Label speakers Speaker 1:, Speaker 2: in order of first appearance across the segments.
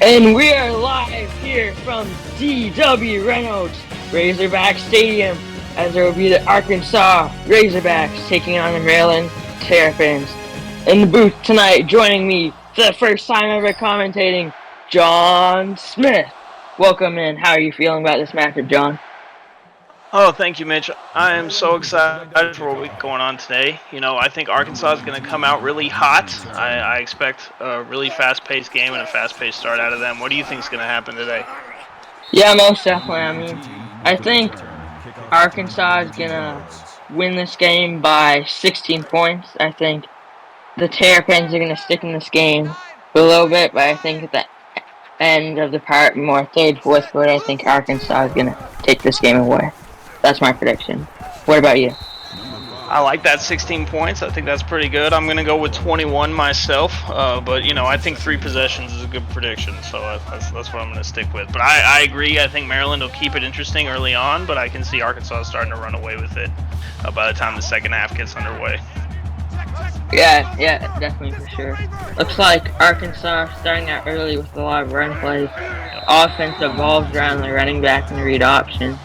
Speaker 1: And we are live here from D.W. Reynolds Razorback Stadium as there will be the Arkansas Razorbacks taking on the Maryland Terrapins. In the booth tonight, joining me for the first time ever commentating, John Smith. Welcome in. How are you feeling about this matchup, John?
Speaker 2: Oh, thank you, Mitch. I am so excited for what we going on today. I think Arkansas is going to come out really hot. I expect a really fast-paced game and a fast-paced start out of them. What do you think is going to happen today?
Speaker 1: Yeah, most definitely. I think Arkansas is going to win this game by 16 points. I think the Terrapins are going to stick in this game for a little bit, but I think at the end of the part, more third, fourth quarter, I think Arkansas is going to take this game away. That's my prediction. What about you?
Speaker 2: I like that 16 points. I think that's pretty good. I'm going to go with 21 myself, but I think 3 possessions is a good prediction, so that's what I'm going to stick with. But I agree. I think Maryland will keep it interesting early on, but I can see Arkansas starting to run away with it by the time the second half gets underway.
Speaker 1: Yeah, definitely for sure. Looks like Arkansas starting out early with a lot of run plays. Offense evolves around the running back and the read option.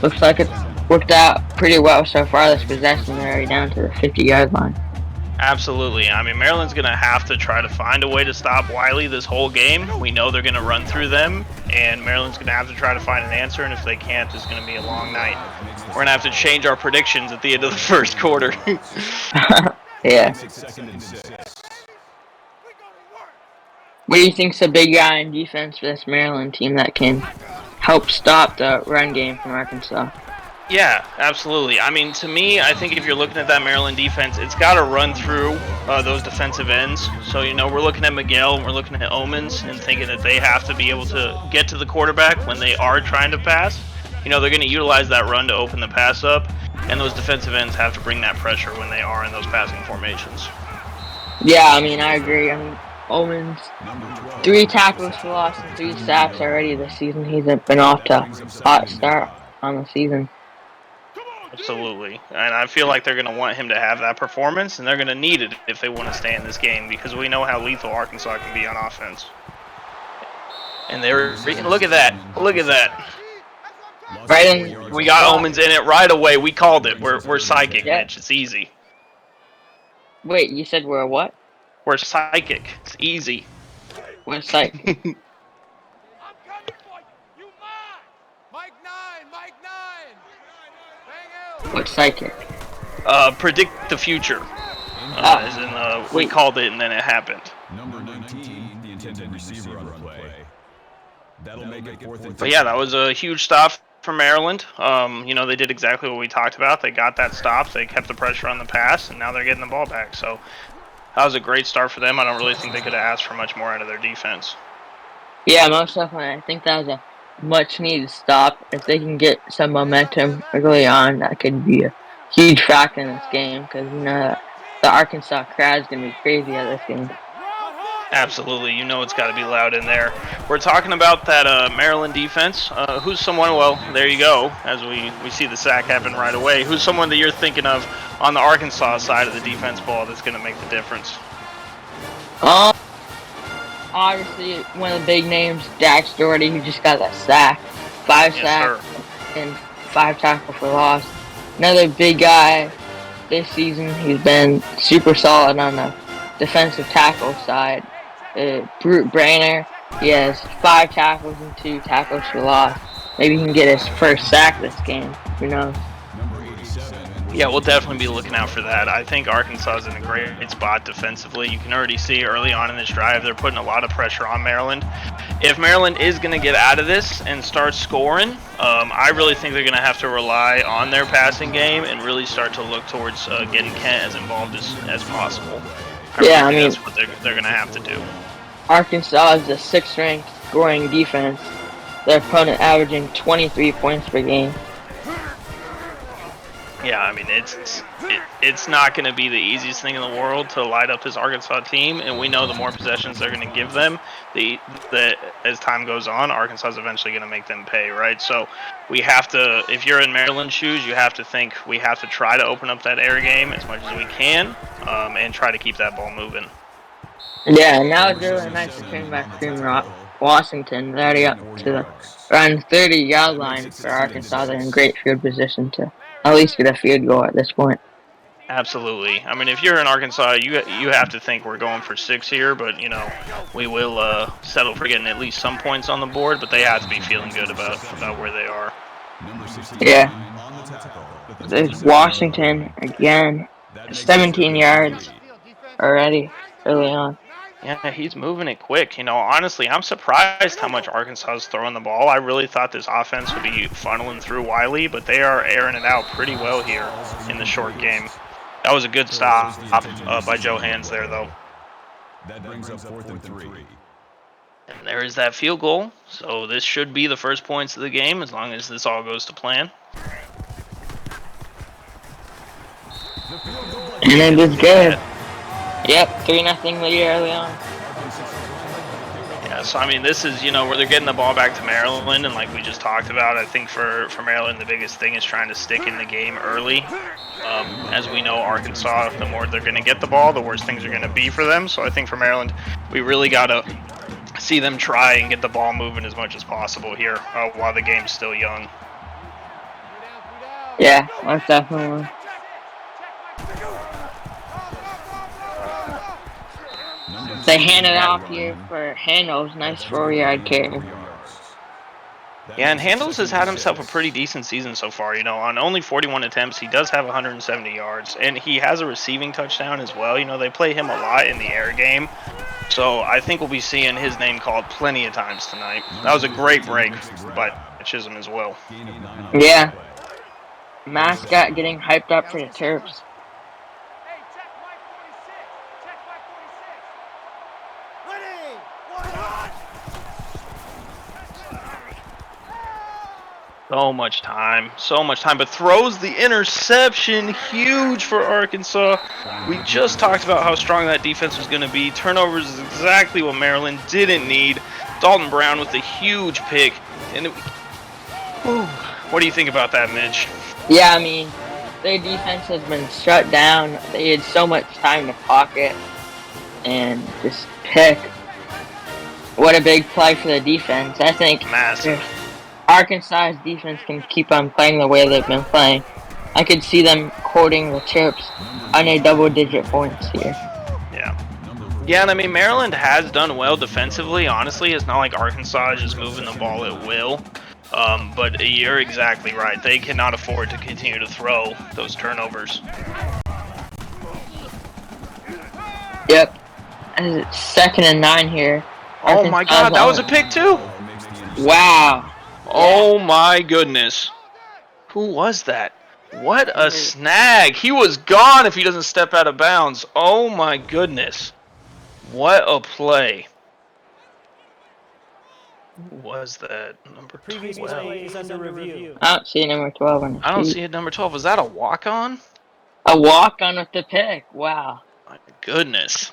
Speaker 1: Looks like it's worked out pretty well so far this possession. They're already down to the 50-yard line.
Speaker 2: Absolutely. I mean, Maryland's going to have to try to find a way to stop Wiley this whole game. We know they're going to run through them, and Maryland's going to have to try to find an answer, and if they can't, it's going to be a long night. We're going to have to change our predictions at the end of the first quarter.
Speaker 1: Yeah. What do you think's a big guy in defense for this Maryland team that can help stop the run game from Arkansas?
Speaker 2: Yeah, absolutely. I mean, to me, I think if you're looking at that Maryland defense, it's got to run through those defensive ends. So, we're looking at Miguel, we're looking at Omens, and thinking that they have to be able to get to the quarterback when they are trying to pass. They're going to utilize that run to open the pass up, and those defensive ends have to bring that pressure when they are in those passing formations.
Speaker 1: Yeah, I agree. Omens, 3 tackles for loss and 3 sacks already this season. He's been off to a hot start on the season.
Speaker 2: Absolutely. And I feel like they're going to want him to have that performance, and they're going to need it if they want to stay in this game because we know how lethal Arkansas can be on offense. And look at that. Look at that.
Speaker 1: Right in.
Speaker 2: We got Omens in it right away. We called it. We're psychic, yeah. Mitch. It's easy.
Speaker 1: Wait, you said we're what?
Speaker 2: We're psychic. It's easy.
Speaker 1: We're psychic. What's psychic?
Speaker 2: Predict the future. As in, we called it and then it happened.
Speaker 3: Number 19, the intended receiver on the play. That'll make it 4th and 10.
Speaker 2: But yeah, that was a huge stop for Maryland. They did exactly what we talked about. They got that stop. They kept the pressure on the pass, and now they're getting the ball back. So that was a great start for them. I don't really think they could have asked for much more out of their defense.
Speaker 1: Yeah, most definitely. I think that was a much-needed stop. If they can get some momentum early on, that could be a huge factor in this game because, the Arkansas crowd is going to be crazy at this game.
Speaker 2: Absolutely. It's got to be loud in there. We're talking about that Maryland defense. Who's someone, well, there you go, as we see the sack happen right away. Who's someone that you're thinking of on the Arkansas side of the defense ball that's going to make the difference?
Speaker 1: Obviously, one of the big names, Dax Doherty, who just got that sack. 5 sacks and 5 tackles for loss. Another big guy this season. He's been super solid on the defensive tackle side. Brute Brainer, he has 5 tackles and 2 tackles for loss. Maybe he can get his first sack this game. Who knows?
Speaker 2: Yeah, we'll definitely be looking out for that. I think Arkansas is in a great spot defensively. You can already see early on in this drive they're putting a lot of pressure on Maryland. If Maryland is going to get out of this and start scoring, I really think they're going to have to rely on their passing game and really start to look towards getting Kent as involved as possible. That's what they're going to have to do.
Speaker 1: Arkansas is the 6th-ranked scoring defense. Their opponent averaging 23 points per game.
Speaker 2: Yeah, it's not going to be the easiest thing in the world to light up this Arkansas team, and we know the more possessions they're going to give them, as time goes on, Arkansas is eventually going to make them pay, right? So we have to, if you're in Maryland's shoes, you have to think we have to try to open up that air game as much as we can, and try to keep that ball moving.
Speaker 1: Yeah, and now it's really nice to turn back Cream Rock. Washington already up to the around 30-yard line for Arkansas. They're in great field position to at least get a field goal at this point.
Speaker 2: Absolutely. I mean, if you're in Arkansas, you have to think we're going for 6 here, but we will settle for getting at least some points on the board. But they have to be feeling good about where they are.
Speaker 1: Yeah. There's Washington again, 17 yards already early on.
Speaker 2: Yeah, he's moving it quick. Honestly, I'm surprised how much Arkansas is throwing the ball. I really thought this offense would be funneling through Wiley, but they are airing it out pretty well here in the short game. That was a good stop by Joe Hands there, though.
Speaker 3: That brings up 4th and 3.
Speaker 2: And there is that field goal. So this should be the first points of the game as long as this all goes to plan.
Speaker 1: And it was good. Yep, 3-0 lead early on.
Speaker 2: Yeah, so I mean, this is, where they're getting the ball back to Maryland, and like we just talked about, I think for Maryland, the biggest thing is trying to stick in the game early. As we know, Arkansas, the more they're going to get the ball, the worse things are going to be for them. So I think for Maryland, we really got to see them try and get the ball moving as much as possible here while the game's still young.
Speaker 1: Yeah, most definitely. They hand it off here for Handles. Nice 4-yard carry.
Speaker 2: Yeah, and Handles has had himself a pretty decent season so far. On only 41 attempts, he does have 170 yards, and he has a receiving touchdown as well. They play him a lot in the air game, so I think we'll be seeing his name called plenty of times tonight. That was a great break by Chisholm as well.
Speaker 1: Yeah. Mascot getting hyped up for the Terps.
Speaker 2: So much time, but throws the interception. Huge for Arkansas. We just talked about how strong that defense was going to be. Turnovers is exactly what Maryland didn't need. Dalton Brown with a huge pick. And what do you think about that, Mitch?
Speaker 1: Yeah, I mean, their defense has been shut down. They had so much time to pocket and just pick. What a big play for the defense. I think
Speaker 2: massive.
Speaker 1: Arkansas's defense can keep on playing the way they've been playing. I could see them quoting the Terps on a double-digit points here.
Speaker 2: Yeah, and I mean, Maryland has done well defensively. Honestly, it's not like Arkansas is just moving the ball at will. But you're exactly right. They cannot afford to continue to throw those turnovers.
Speaker 1: Yep. And it's 2nd and 9 here.
Speaker 2: Oh my God, that was a pick too?
Speaker 1: Wow.
Speaker 2: Oh my goodness. Who was that? What a snag. He was gone if he doesn't step out of bounds. Oh my goodness. What a play. Who was that? Number 12.
Speaker 4: Previous play is under review.
Speaker 1: I don't see number 12 on the
Speaker 2: I don't see it number 12. Was that a walk-on?
Speaker 1: A walk-on with the pick. Wow.
Speaker 2: My goodness.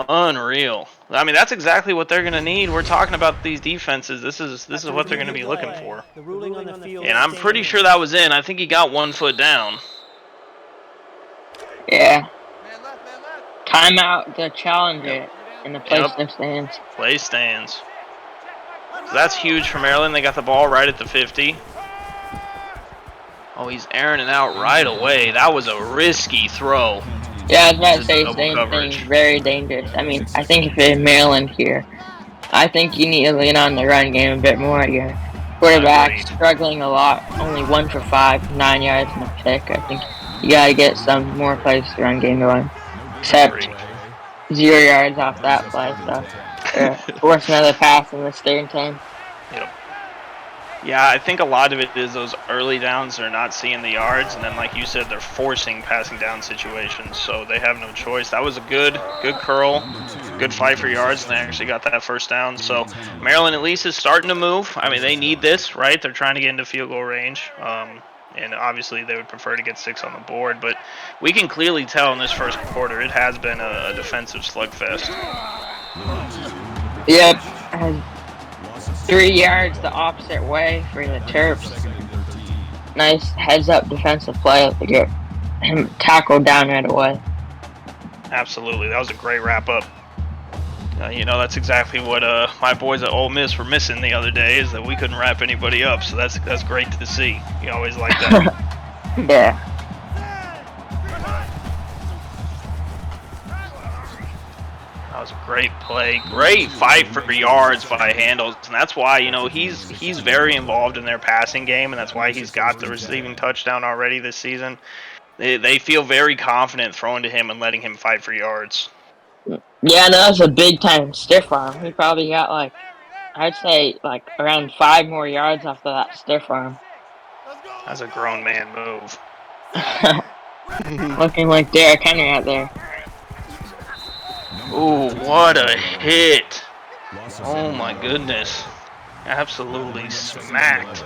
Speaker 2: Unreal. I mean, that's exactly what they're going to need. We're talking about these defenses. This is what they're going to be looking for. And I'm pretty sure that was in. I think he got 1 foot down.
Speaker 1: Yeah. Timeout to challenge it. And the play still stands.
Speaker 2: Play stands. So that's huge for Maryland. They got the ball right at the 50. Oh, he's airing it out right away. That was a risky throw.
Speaker 1: Yeah, I was about to say the same thing. Very dangerous. I mean, I think if you're in Maryland here, I think you need to lean on the run game a bit more. Your quarterback struggling a lot. Only 1 for 5, 9 yards and a pick. I think you got to get some more plays to run game going. Except 0 yards off that play. So, force another pass in the 3rd and 10.
Speaker 2: Yep. Yeah, I think a lot of it is those early downs. They're not seeing the yards, and then, like you said, they're forcing passing down situations, so they have no choice. That was a good curl, good fight for yards, and they actually got that first down. So Maryland at least is starting to move. I mean, they need this, right? They're trying to get into field goal range, and obviously they would prefer to get 6 on the board. But we can clearly tell in this first quarter it has been a defensive slugfest.
Speaker 1: Yep. 3 yards the opposite way for the Terps. Nice heads-up defensive play to get him tackled down right away.
Speaker 2: Absolutely. That was a great wrap-up. You know, that's exactly what my boys at Ole Miss were missing the other day, is that we couldn't wrap anybody up. So that's great to see. You always like that.
Speaker 1: Yeah.
Speaker 2: That was a great play. Great fight for yards by Handles, and that's why, you know, he's very involved in their passing game, and that's why he's got the receiving touchdown already this season. They feel very confident throwing to him and letting him fight for yards.
Speaker 1: Yeah, no, that was a big time stiff arm. He probably got like, I'd say like around 5 more yards after that stiff arm.
Speaker 2: That's a grown man move.
Speaker 1: Looking like Derrick Henry out there.
Speaker 2: Ooh, what a hit. Oh my goodness. Absolutely smacked.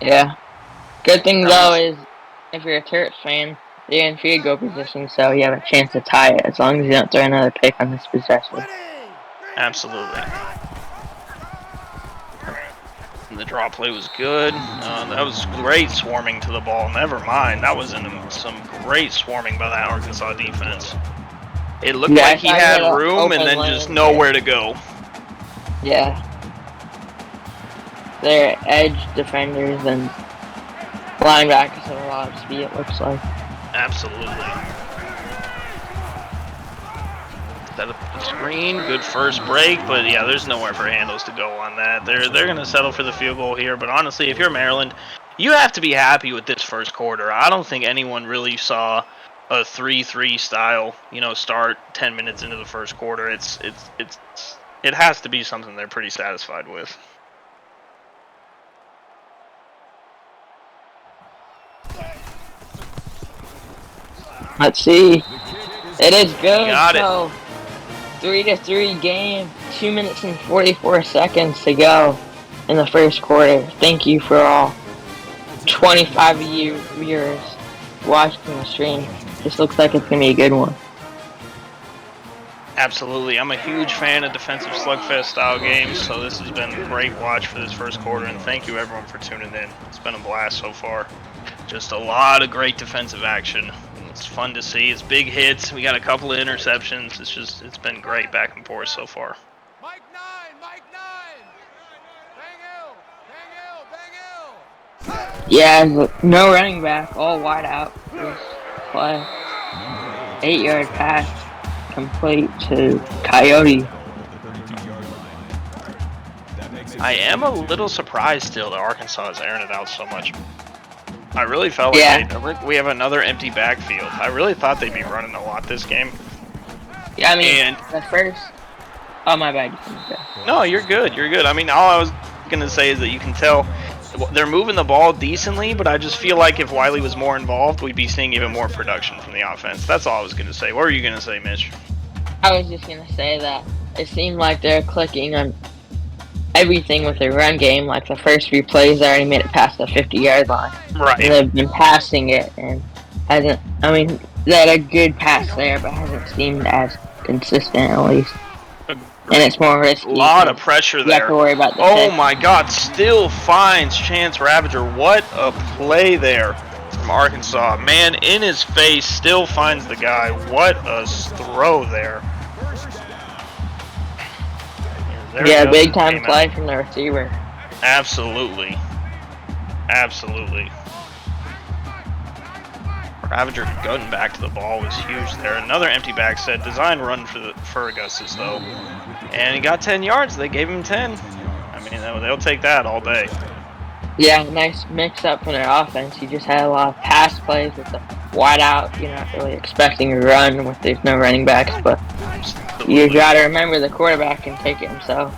Speaker 1: Yeah. Good thing though is, if you're a Terps fan, you're in field goal position, so you have a chance to tie it as long as you don't throw another pick on this possession.
Speaker 2: Absolutely. And the draw play was good. That was great swarming to the ball. Never mind, that was some great swarming by that Arkansas defense. It looked like he had room and then just nowhere to go.
Speaker 1: Yeah. They're edge defenders and linebackers have a lot of speed, it looks like.
Speaker 2: Absolutely. Set up the screen, good first break, but yeah, there's nowhere for Handles to go on that. They're going to settle for the field goal here, but honestly, if you're Maryland, you have to be happy with this first quarter. I don't think anyone really saw a 3-3 style, you know, start 10 minutes into the first quarter. It has to be something they're pretty satisfied with.
Speaker 1: Let's see. It is good.
Speaker 2: Got
Speaker 1: so, 3-3 game. 2 minutes and 44 seconds to go in the first quarter. Thank you for all 25 of you viewers watching the stream. This looks like it's going to be a good one.
Speaker 2: Absolutely. I'm a huge fan of defensive slugfest style games, so this has been a great watch for this first quarter, and thank you everyone for tuning in. It's been a blast so far. Just a lot of great defensive action. It's fun to see. It's big hits. We got a couple of interceptions. It's been great back and forth so far.
Speaker 5: Mike 9, Mike 9. Bang Hill.
Speaker 1: Yeah, no running back, all wide out. This play. 8-yard pass complete to Coyote.
Speaker 2: I am a little surprised still that Arkansas is airing it out so much. I really felt like we have another empty backfield. I really thought they'd be running a lot this game.
Speaker 1: Yeah, I mean, the first... Oh, my bad.
Speaker 2: No, you're good. You're good. I mean, all I was going to say is that you can tell they're moving the ball decently, but I just feel like if Wiley was more involved, we'd be seeing even more production from the offense. That's all I was going to say. What were you going to say, Mitch?
Speaker 1: I was just going to say that it seemed like they're clicking on everything with their run game. Like the first few plays, they already made it past the 50-yard line.
Speaker 2: Right.
Speaker 1: And they've been passing it, and hasn't. I mean, they had a good pass there, but hasn't seemed as consistent at least. And it's more risky.
Speaker 2: A lot of pressure there.
Speaker 1: You have to worry about the
Speaker 2: pick. My God! Still finds Chance Ravager. What a play there from Arkansas. Man in his face, still finds the guy. What a throw there.
Speaker 1: Yeah, big time play from the receiver.
Speaker 2: Absolutely. Absolutely. Ravager going back to the ball was huge there. Another empty back set. Design run for Augustus though. And he got 10 yards. They gave him 10. I mean, they'll take that all day.
Speaker 1: Yeah, nice mix up from their offense. You just had a lot of pass plays with the wide out. You're not really expecting a run with there's no running backs, but you got to remember the quarterback can take it himself.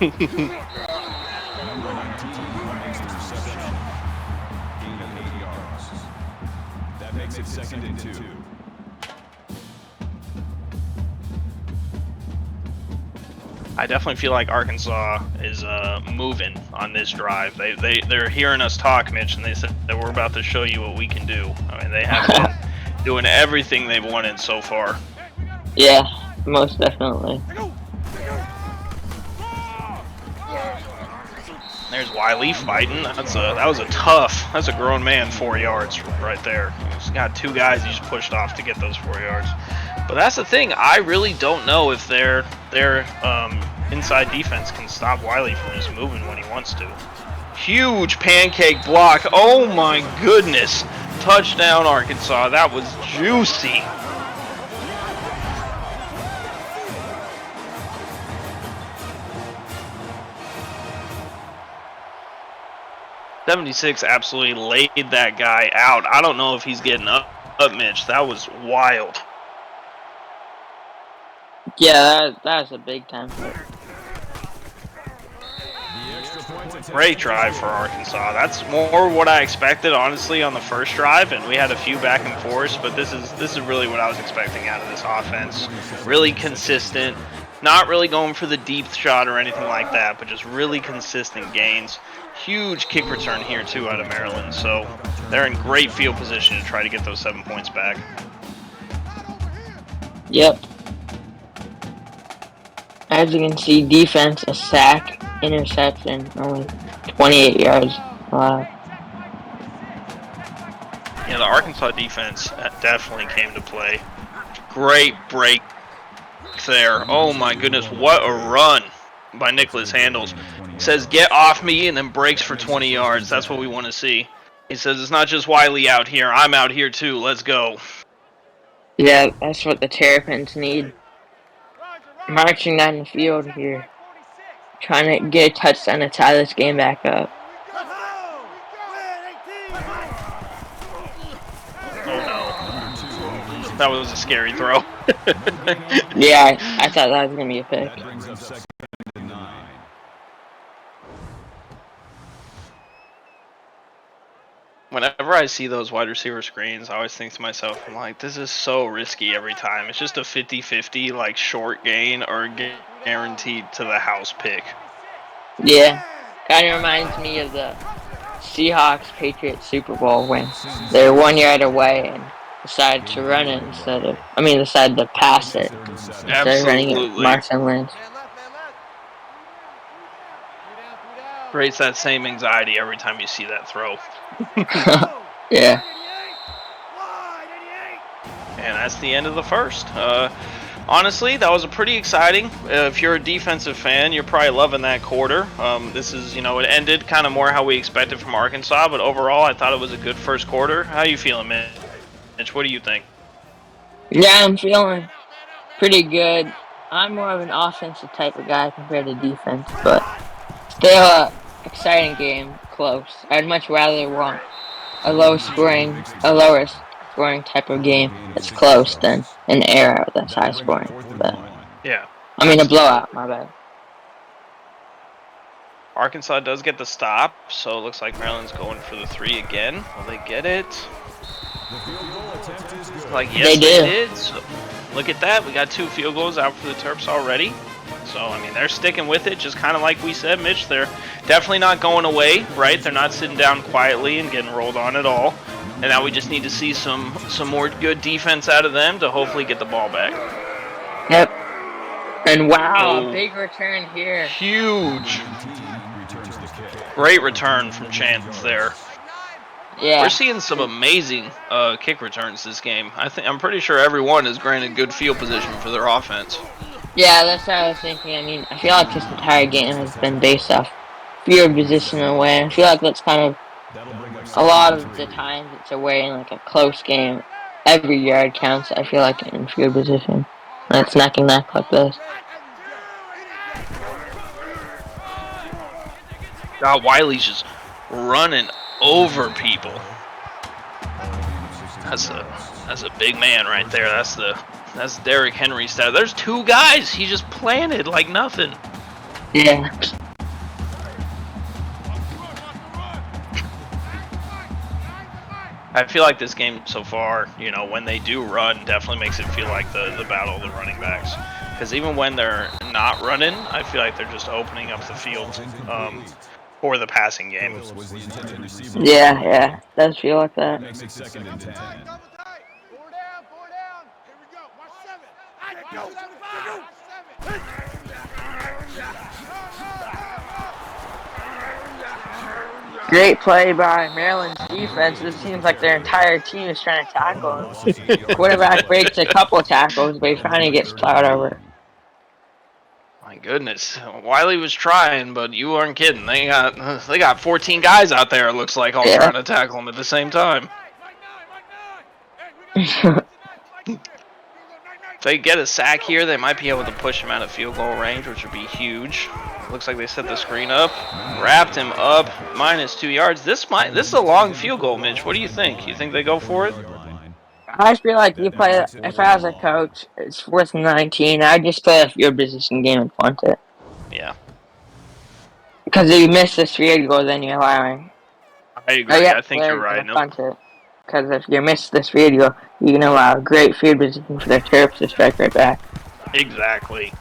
Speaker 3: That makes it 2nd and 2.
Speaker 2: I definitely feel like Arkansas is moving on this drive. They're hearing us talk, Mitch, and they said that we're about to show you what we can do. I mean, they have been doing everything they've wanted so far.
Speaker 1: Yeah, most definitely.
Speaker 2: There's Wiley fighting. That's a grown man 4 yards right there. He's got 2 guys he just pushed off to get those 4 yards. But that's the thing. I really don't know if they're their inside defense can stop Wiley from just moving when he wants to. Huge pancake block. Oh my goodness. Touchdown, Arkansas. That was juicy. '76 absolutely laid that guy out. I don't know if he's getting up Mitch. That was wild.
Speaker 1: Yeah, that was a big time hit.
Speaker 2: Great drive for Arkansas. That's more what I expected, honestly, on the first drive, and we had a few back and forths, but this is really what I was expecting out of this offense. Really consistent, not really going for the deep shot or anything like that, but just really consistent gains. Huge kick return here, too, out of Maryland, so they're in great field position to try to get those 7 points back.
Speaker 1: Yep. As you can see, defense, a sack, interception, only 28 yards. Wow.
Speaker 2: Yeah, the Arkansas defense definitely came to play. Great break there. Oh my goodness, what a run by Nicholas Handles. He says, get off me, and then breaks for 20 yards. That's what we want to see. He says, it's not just Wiley out here. I'm out here too. Let's go.
Speaker 1: Yeah, that's what the Terrapins need. Marching down the field here. Trying to get a touchdown to tie this game back up.
Speaker 2: Oh no. That was a scary throw.
Speaker 1: Yeah, I thought that was going to be a pick.
Speaker 2: Whenever I see those wide receiver screens, I always think to myself, I'm like, this is so risky every time. It's just a 50-50, like, short gain or guaranteed to the house pick.
Speaker 1: Yeah, kind of reminds me of the Seahawks-Patriots Super Bowl when they're 1 yard away and decided to run it decided to pass it instead of running it Marshawn Lynch.
Speaker 2: Creates that same anxiety every time you see that throw.
Speaker 1: Yeah.
Speaker 2: And that's the end of the first. Honestly, that was a pretty exciting. If you're a defensive fan, you're probably loving that quarter. This is, it ended kind of more how we expected from Arkansas, but overall, I thought it was a good first quarter. How you feeling, Mitch? What do you think?
Speaker 1: Yeah, I'm feeling pretty good. I'm more of an offensive type of guy compared to defense, but still a exciting game, close. I'd much rather want a lower scoring type of game that's close than an arrow that's high scoring. But
Speaker 2: yeah,
Speaker 1: a blowout. My bad.
Speaker 2: Arkansas does get the stop, so it looks like Maryland's going for the 3 again. Will they get it? Like, yes, they did. So, look at that. We got 2 field goals out for the Terps already. So, they're sticking with it, just kind of like we said, Mitch. They're definitely not going away, right? They're not sitting down quietly and getting rolled on at all. And now we just need to see some more good defense out of them to hopefully get the ball back.
Speaker 1: Yep. And wow, a big return here.
Speaker 2: Huge. Great return from Chance there.
Speaker 1: Yeah.
Speaker 2: We're seeing some amazing kick returns this game. I'm pretty sure everyone is granted good field position for their offense.
Speaker 1: Yeah, that's what I was thinking. I feel like this entire game has been based off field position in a way. I feel like that's kind of a lot of the times it's a way in like a close game. Every yard counts, I feel like, in field position. And it's neck and neck like this.
Speaker 2: God, Wiley's just running over people. That's a big man right there. That's Derrick Henry style. There's 2 guys. He just planted like nothing.
Speaker 1: Yeah.
Speaker 2: I feel like this game so far, when they do run, definitely makes it feel like the battle of the running backs. Because even when they're not running, I feel like they're just opening up the field for the passing game.
Speaker 1: Yeah, does feel like that. Great play by Maryland's defense. It seems like their entire team is trying to tackle him. Quarterback breaks a couple tackles, but he finally gets plowed over.
Speaker 2: My goodness, Wiley was trying, but you aren't kidding. They got 14 guys out there. It looks like all trying to tackle him at the same time. If they get a sack here, they might be able to push him out of field goal range, which would be huge. Looks like they set the screen up, wrapped him up, -2 yards. This is a long field goal, Mitch. What do you think? You think they go for it?
Speaker 1: I feel like you play. If I was a coach, it's worth 19. I'd just play a field position game and punt it.
Speaker 2: Yeah.
Speaker 1: Because if you miss this field goal, then you're allowing.
Speaker 2: I agree. I think you're right.
Speaker 1: Punt it. Because if you miss this field goal, you can allow a great field position for the Terps to strike right back.
Speaker 2: Exactly.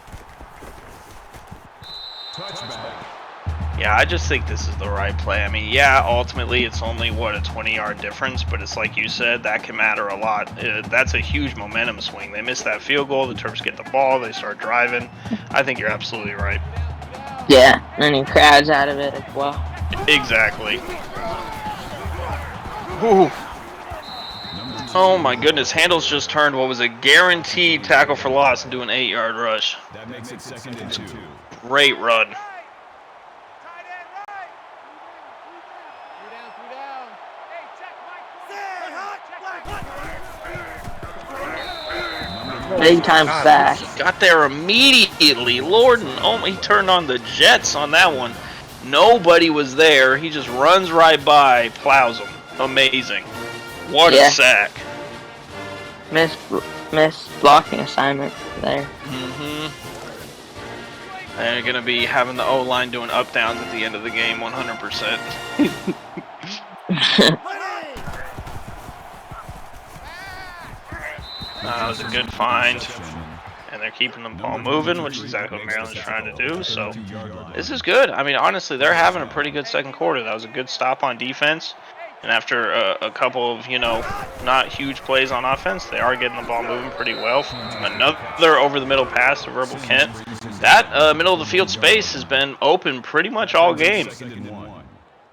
Speaker 2: Yeah, I just think this is the right play. I mean, yeah, ultimately it's only, what, a 20-yard difference, but it's like you said, that can matter a lot. That's a huge momentum swing. They miss that field goal, the Terps get the ball, they start driving. I think you're absolutely right.
Speaker 1: Yeah, and he crowds out of it as well.
Speaker 2: Exactly. Ooh. Oh my goodness, Handles just turned what was a guaranteed tackle for loss into an 8-yard rush.
Speaker 3: That makes it 2nd and 2.
Speaker 2: Great run.
Speaker 1: Big time sack.
Speaker 2: He got there immediately. Lord, and oh, he turned on the jets on that one. Nobody was there. He just runs right by, plows him. Amazing. What a sack.
Speaker 1: Miss blocking assignment there.
Speaker 2: They're going to be having the O-line doing up-downs at the end of the game 100%. That was a good find. And they're keeping the ball moving, which is exactly what Maryland's trying to do. So this is good. I mean, honestly, they're having a pretty good second quarter. That was a good stop on defense. And after a couple of, not huge plays on offense, they are getting the ball moving pretty well. Another over-the-middle pass to Verbal Kent. That middle of the field space has been open pretty much all game.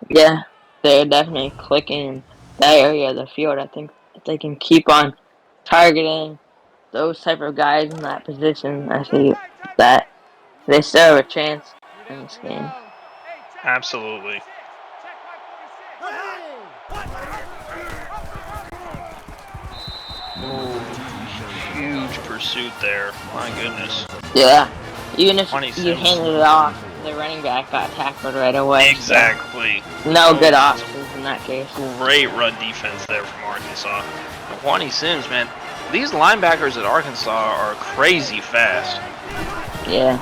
Speaker 1: Yeah, they're definitely clicking that area of the field. I think if they can keep on targeting those type of guys in that position, I think that they still have a chance in this game.
Speaker 2: Absolutely. Ooh, huge pursuit there. My goodness.
Speaker 1: Yeah. Even if you handed it off, the running back got tackled right away.
Speaker 2: Exactly.
Speaker 1: So no good options in that case.
Speaker 2: Great run defense there from Arkansas. Juani Sims, man, these linebackers at Arkansas are crazy fast.
Speaker 1: Yeah.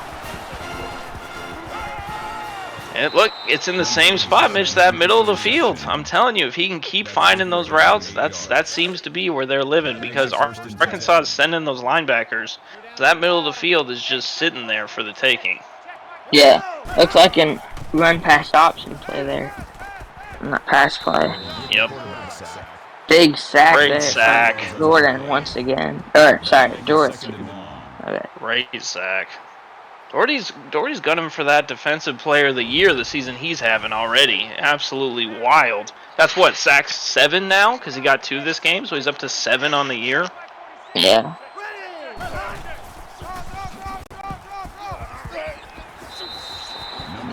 Speaker 2: And look, it's in the same spot, Mitch, that middle of the field. I'm telling you, if he can keep finding those routes, that seems to be where they're living, because Arkansas is sending those linebackers. So that middle of the field is just sitting there for the taking.
Speaker 1: Yeah, looks like a run pass option play there. Not pass play.
Speaker 2: Yep.
Speaker 1: Big sack
Speaker 2: Great
Speaker 1: there.
Speaker 2: sack.
Speaker 1: Jordan once again. Sorry, Doherty. Okay.
Speaker 2: Great sack. Doherty's gunning for that defensive player of the year the season he's having already. Absolutely wild. That's what, sack 7 now? Because he got 2 this game, so he's up to 7 on the year.
Speaker 1: Yeah.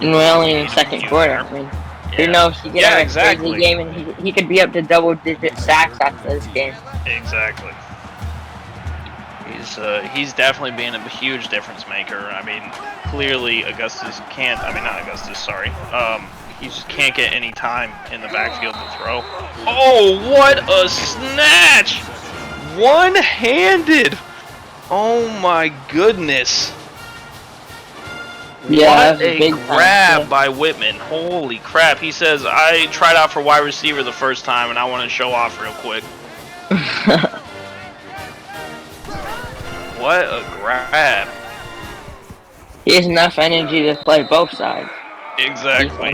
Speaker 1: And we're only in the second quarter. I mean, who knows? He could have a crazy game, and he could be up to double-digit sacks after this game. Exactly.
Speaker 2: He's definitely being a huge difference maker. I mean, clearly Augustus can't. I mean, not Augustus. Sorry. He just can't get any time in the backfield to throw. Oh, what a snatch! One-handed. Oh my goodness.
Speaker 1: Yeah,
Speaker 2: what a grab by Whitman. Holy crap. He says, I tried out for wide receiver the first time and I want to show off real quick. What a grab.
Speaker 1: He has enough energy to play both sides.
Speaker 2: Exactly.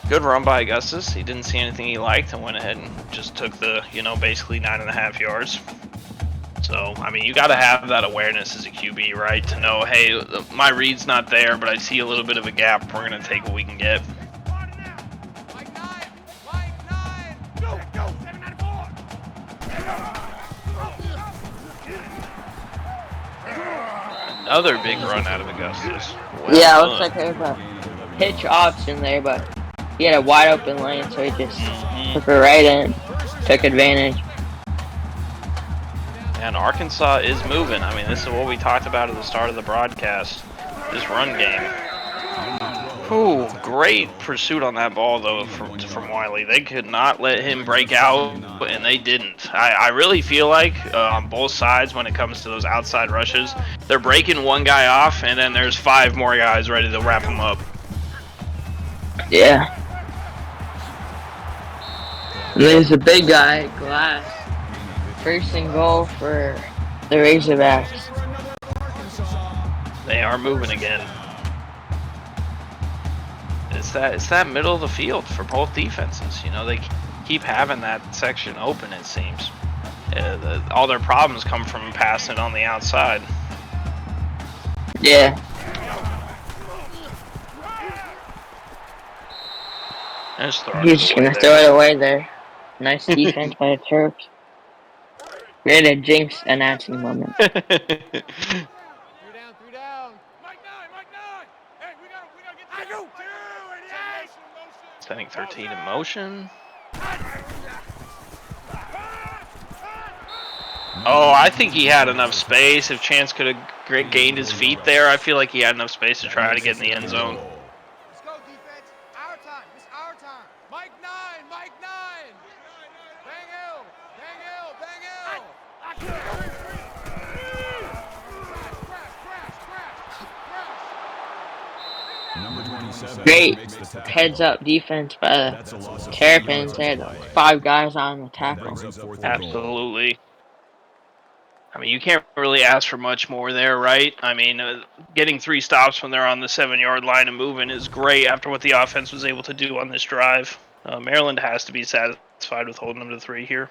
Speaker 2: Good run by Augustus. He didn't see anything he liked and went ahead and just took the, basically 9.5 yards. So, I mean, you got to have that awareness as a QB, right? To know, hey, my read's not there, but I see a little bit of a gap. We're going to take what we can get. Another big run out of Augustus. Well
Speaker 1: yeah, it
Speaker 2: done.
Speaker 1: looks like there was a pitch option there, but he had a wide open lane, so he just took it right in, took advantage.
Speaker 2: And Arkansas is moving. I mean, this is what we talked about at the start of the broadcast. This run game. Ooh, great pursuit on that ball, though, from Wiley. They could not let him break out, and they didn't. I really feel like on both sides, when it comes to those outside rushes, they're breaking one guy off, and then there's 5 more guys ready to wrap him up.
Speaker 1: Yeah. And there's a big guy, Glass. First and goal for the Razorbacks.
Speaker 2: They are moving again. It's that middle of the field for both defenses. You know, they keep having that section open, it seems. All their problems come from passing on the outside.
Speaker 1: Yeah. He's just gonna throw it away there. Nice defense by the Terps. We had a jinx announcing moment.
Speaker 5: 3 down, 3 down. Mike 9. Hey, we gotta get to 2.
Speaker 2: Setting 13 in motion. Oh, I think he had enough space. If Chance could have gained his feet there, I feel like he had enough space to try to get in the end zone.
Speaker 5: Let's go, defense. Our time. It's our time. Mike 9. Bang Hill.
Speaker 1: Great heads-up defense by the Terrapins. They had 5 guys on the tackle.
Speaker 2: Absolutely. I mean, you can't really ask for much more there, right? I mean, getting 3 stops when they're on the 7-yard line and moving is great after what the offense was able to do on this drive. Maryland has to be satisfied with holding them to 3 here.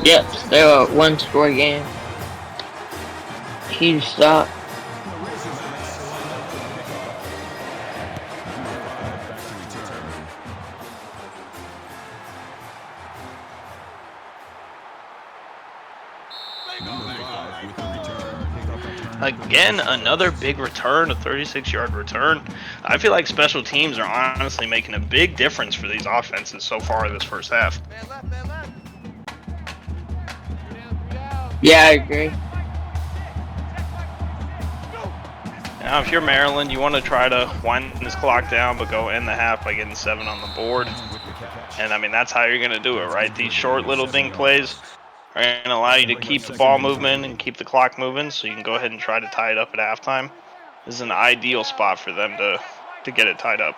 Speaker 1: Yep, they were a 1-score game. Huge stop.
Speaker 2: Again, another big return, a 36-yard return. I feel like special teams are honestly making a big difference for these offenses so far this first half.
Speaker 5: Man left.
Speaker 1: Yeah, I agree.
Speaker 2: Now, if you're Maryland, you want to try to wind this clock down, but go end the half by getting 7 on the board. And, I mean, that's how you're going to do it, right? These short little dink plays are going to allow you to keep the ball moving and keep the clock moving, so you can go ahead and try to tie it up at halftime. This is an ideal spot for them to get it tied up.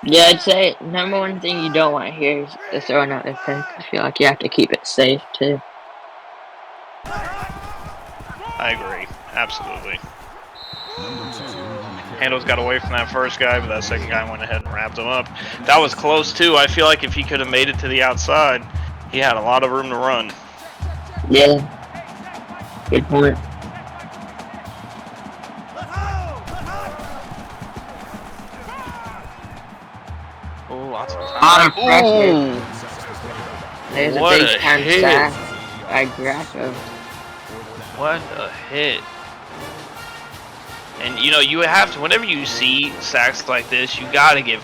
Speaker 1: Yeah, I'd say number one thing you don't want here is to throw another pick. I feel like you have to keep it safe, too.
Speaker 2: I agree. Absolutely. Handles got away from that first guy, but that second guy went ahead and wrapped him up. That was close, too. I feel like if he could have made it to the outside, he had a lot of room to run.
Speaker 1: Yeah. Good point.
Speaker 2: Oh, lots of
Speaker 1: A lot of pressure.
Speaker 2: Ooh.
Speaker 1: There's
Speaker 2: What
Speaker 1: a big
Speaker 2: a
Speaker 1: time
Speaker 2: hit.
Speaker 1: sack by Graco.
Speaker 2: What a hit. And, you know, you have to, whenever you see sacks like this, you got to give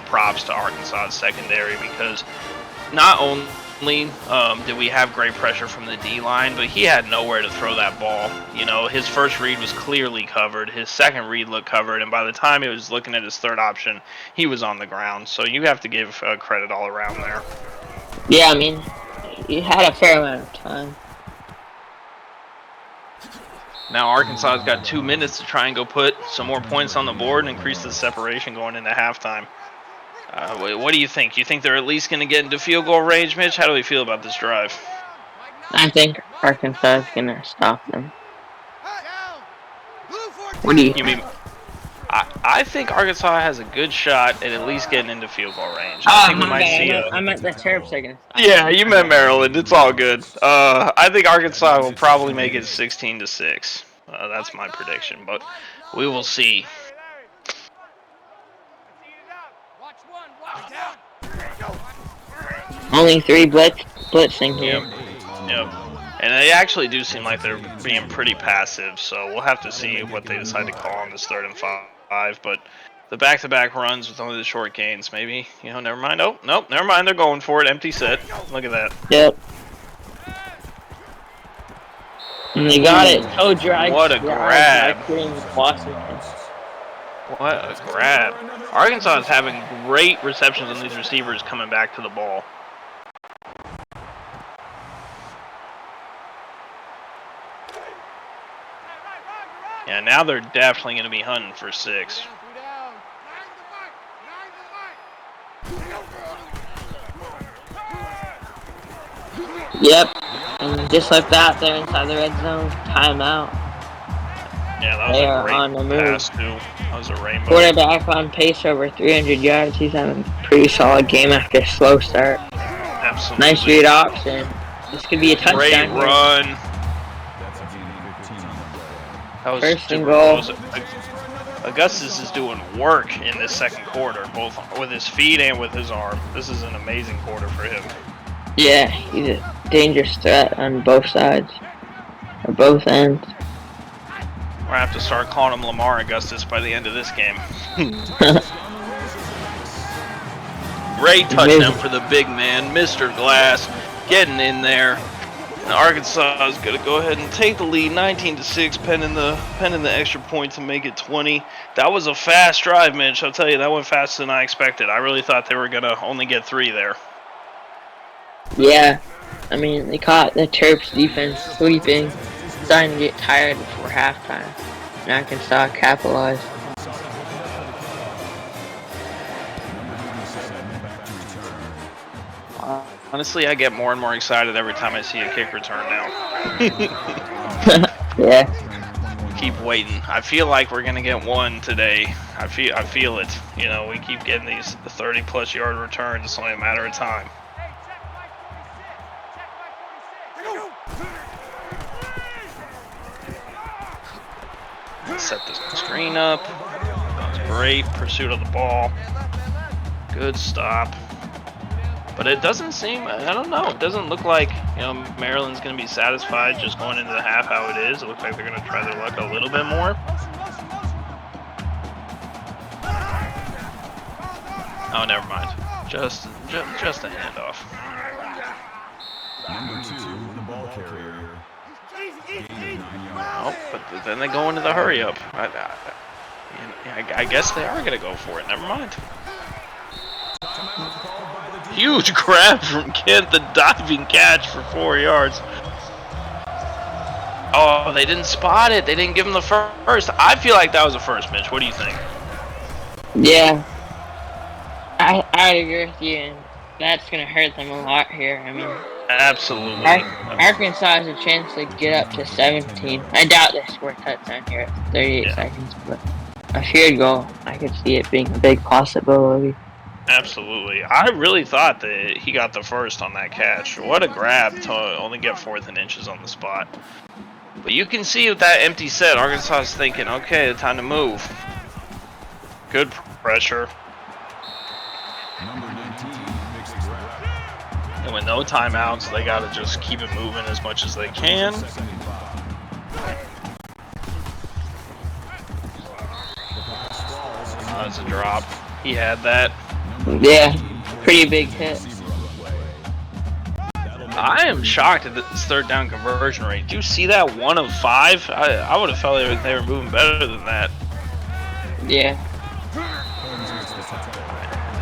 Speaker 2: props to Arkansas's secondary, because not only did we have great pressure from the D-line, but he had nowhere to throw that ball. You know, his first read was clearly covered. His second read looked covered. And by the time he was looking at his third option, he was on the ground. So you have to give credit all around there.
Speaker 1: Yeah, I mean, he had a fair amount of time.
Speaker 2: Now Arkansas's got 2 minutes to try and go put some more points on the board and increase the separation going into halftime. What do you think? Do you think they're at least going to get into field goal range, Mitch? How do we feel about this drive?
Speaker 1: I think Arkansas is going to stop them. What do you think?
Speaker 2: mean? I think Arkansas has a good shot at least getting into field goal range. I think we might see
Speaker 1: I meant the Terps are going to stop.
Speaker 2: Yeah, you meant Maryland. It's all good. I think Arkansas will probably make it 16-6. That's my prediction, but we will see.
Speaker 1: Only 3 blitzing here.
Speaker 2: Yep. And they actually do seem like they're being pretty passive, so we'll have to see what they decide to call on this 3rd and 5. But the back-to-back runs with only the short gains, maybe, never mind. Oh, nope, never mind. They're going for it. Empty set. Look at that.
Speaker 1: Yep. And they got it. Oh, drag.
Speaker 2: What a grab.
Speaker 1: Washington.
Speaker 2: What a grab. Arkansas is having great receptions on these receivers coming back to the ball. Yeah, now they're definitely going to be hunting for 6.
Speaker 1: Yep. And just like that, they're inside the red zone. Timeout.
Speaker 2: Yeah, that was
Speaker 1: They
Speaker 2: a
Speaker 1: are
Speaker 2: great
Speaker 1: on the move.
Speaker 2: pass, too. That was a rainbow.
Speaker 1: Quarterback on pace over 300 yards. He's having a pretty solid game after a slow start.
Speaker 2: Absolutely.
Speaker 1: Nice read option. This could be a touchdown.
Speaker 2: Great run. That was
Speaker 1: First and
Speaker 2: super
Speaker 1: goal.
Speaker 2: close. Augustus is doing work in this second quarter, both with his feet and with his arm. This is an amazing quarter for him.
Speaker 1: Yeah, he's a dangerous threat on both sides. Or both ends.
Speaker 2: We're going to have to start calling him Lamar Augustus by the end of this game. Great touchdown for the big man, Mr. Glass, getting in there. And Arkansas is going to go ahead and take the lead, 19-6, penning the extra point to make it 20. That was a fast drive, Mitch. I'll tell you, that went faster than I expected. I really thought they were going to only get 3 there.
Speaker 1: Yeah, I mean, they caught the Terps defense sleeping, starting to get tired before halftime. And Arkansas capitalized.
Speaker 2: Honestly, I get more and more excited every time I see a kick return now.
Speaker 1: Yeah.
Speaker 2: Keep waiting. I feel like we're gonna get one today. I feel it. We keep getting these 30+ yard returns. It's only a matter of time. Set the screen up. That was great pursuit of the ball. Good stop. But it doesn't seem, I don't know, it doesn't look like, Maryland's going to be satisfied just going into the half how it is. It looks like they're going to try their luck a little bit more. Oh, never mind. Just a handoff.
Speaker 3: Number 2, the ball carrier.
Speaker 2: Oh, but then they go into the hurry up. I guess they are going to go for it. Never mind. Huge grab from Kent, the diving catch for 4 yards. Oh, they didn't spot it. They didn't give him the first. I feel like that was a first, Mitch. What do you think?
Speaker 1: Yeah. I agree with you, and that's going to hurt them a lot here. I mean,
Speaker 2: absolutely.
Speaker 1: Arkansas has a chance to get up to 17. I doubt they score a touchdown here at 38 seconds, but a field goal, I could see it being a big possibility.
Speaker 2: Absolutely. I really thought that he got the first on that catch. What a grab to only get 4th and inches on the spot. But you can see with that empty set, Arkansas is thinking, okay, time to move. Good pressure. And with no timeouts, they got to just keep it moving as much as they can. Oh, that's a drop. He had that.
Speaker 1: Yeah, pretty big hit.
Speaker 2: I am shocked at this 3rd down conversion rate. Do you see that 1 of 5? I would have felt they were moving better than that.
Speaker 1: Yeah.
Speaker 2: They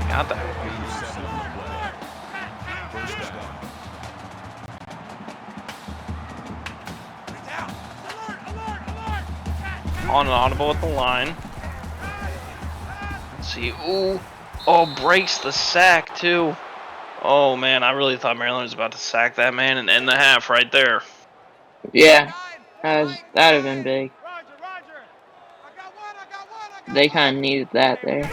Speaker 2: got that. On an audible at the line. Let's see. Ooh. Oh, breaks the sack, too. Oh, man, I really thought Maryland was about to sack that man and end the half right there.
Speaker 1: Yeah, that would have been big. They kind of needed that there.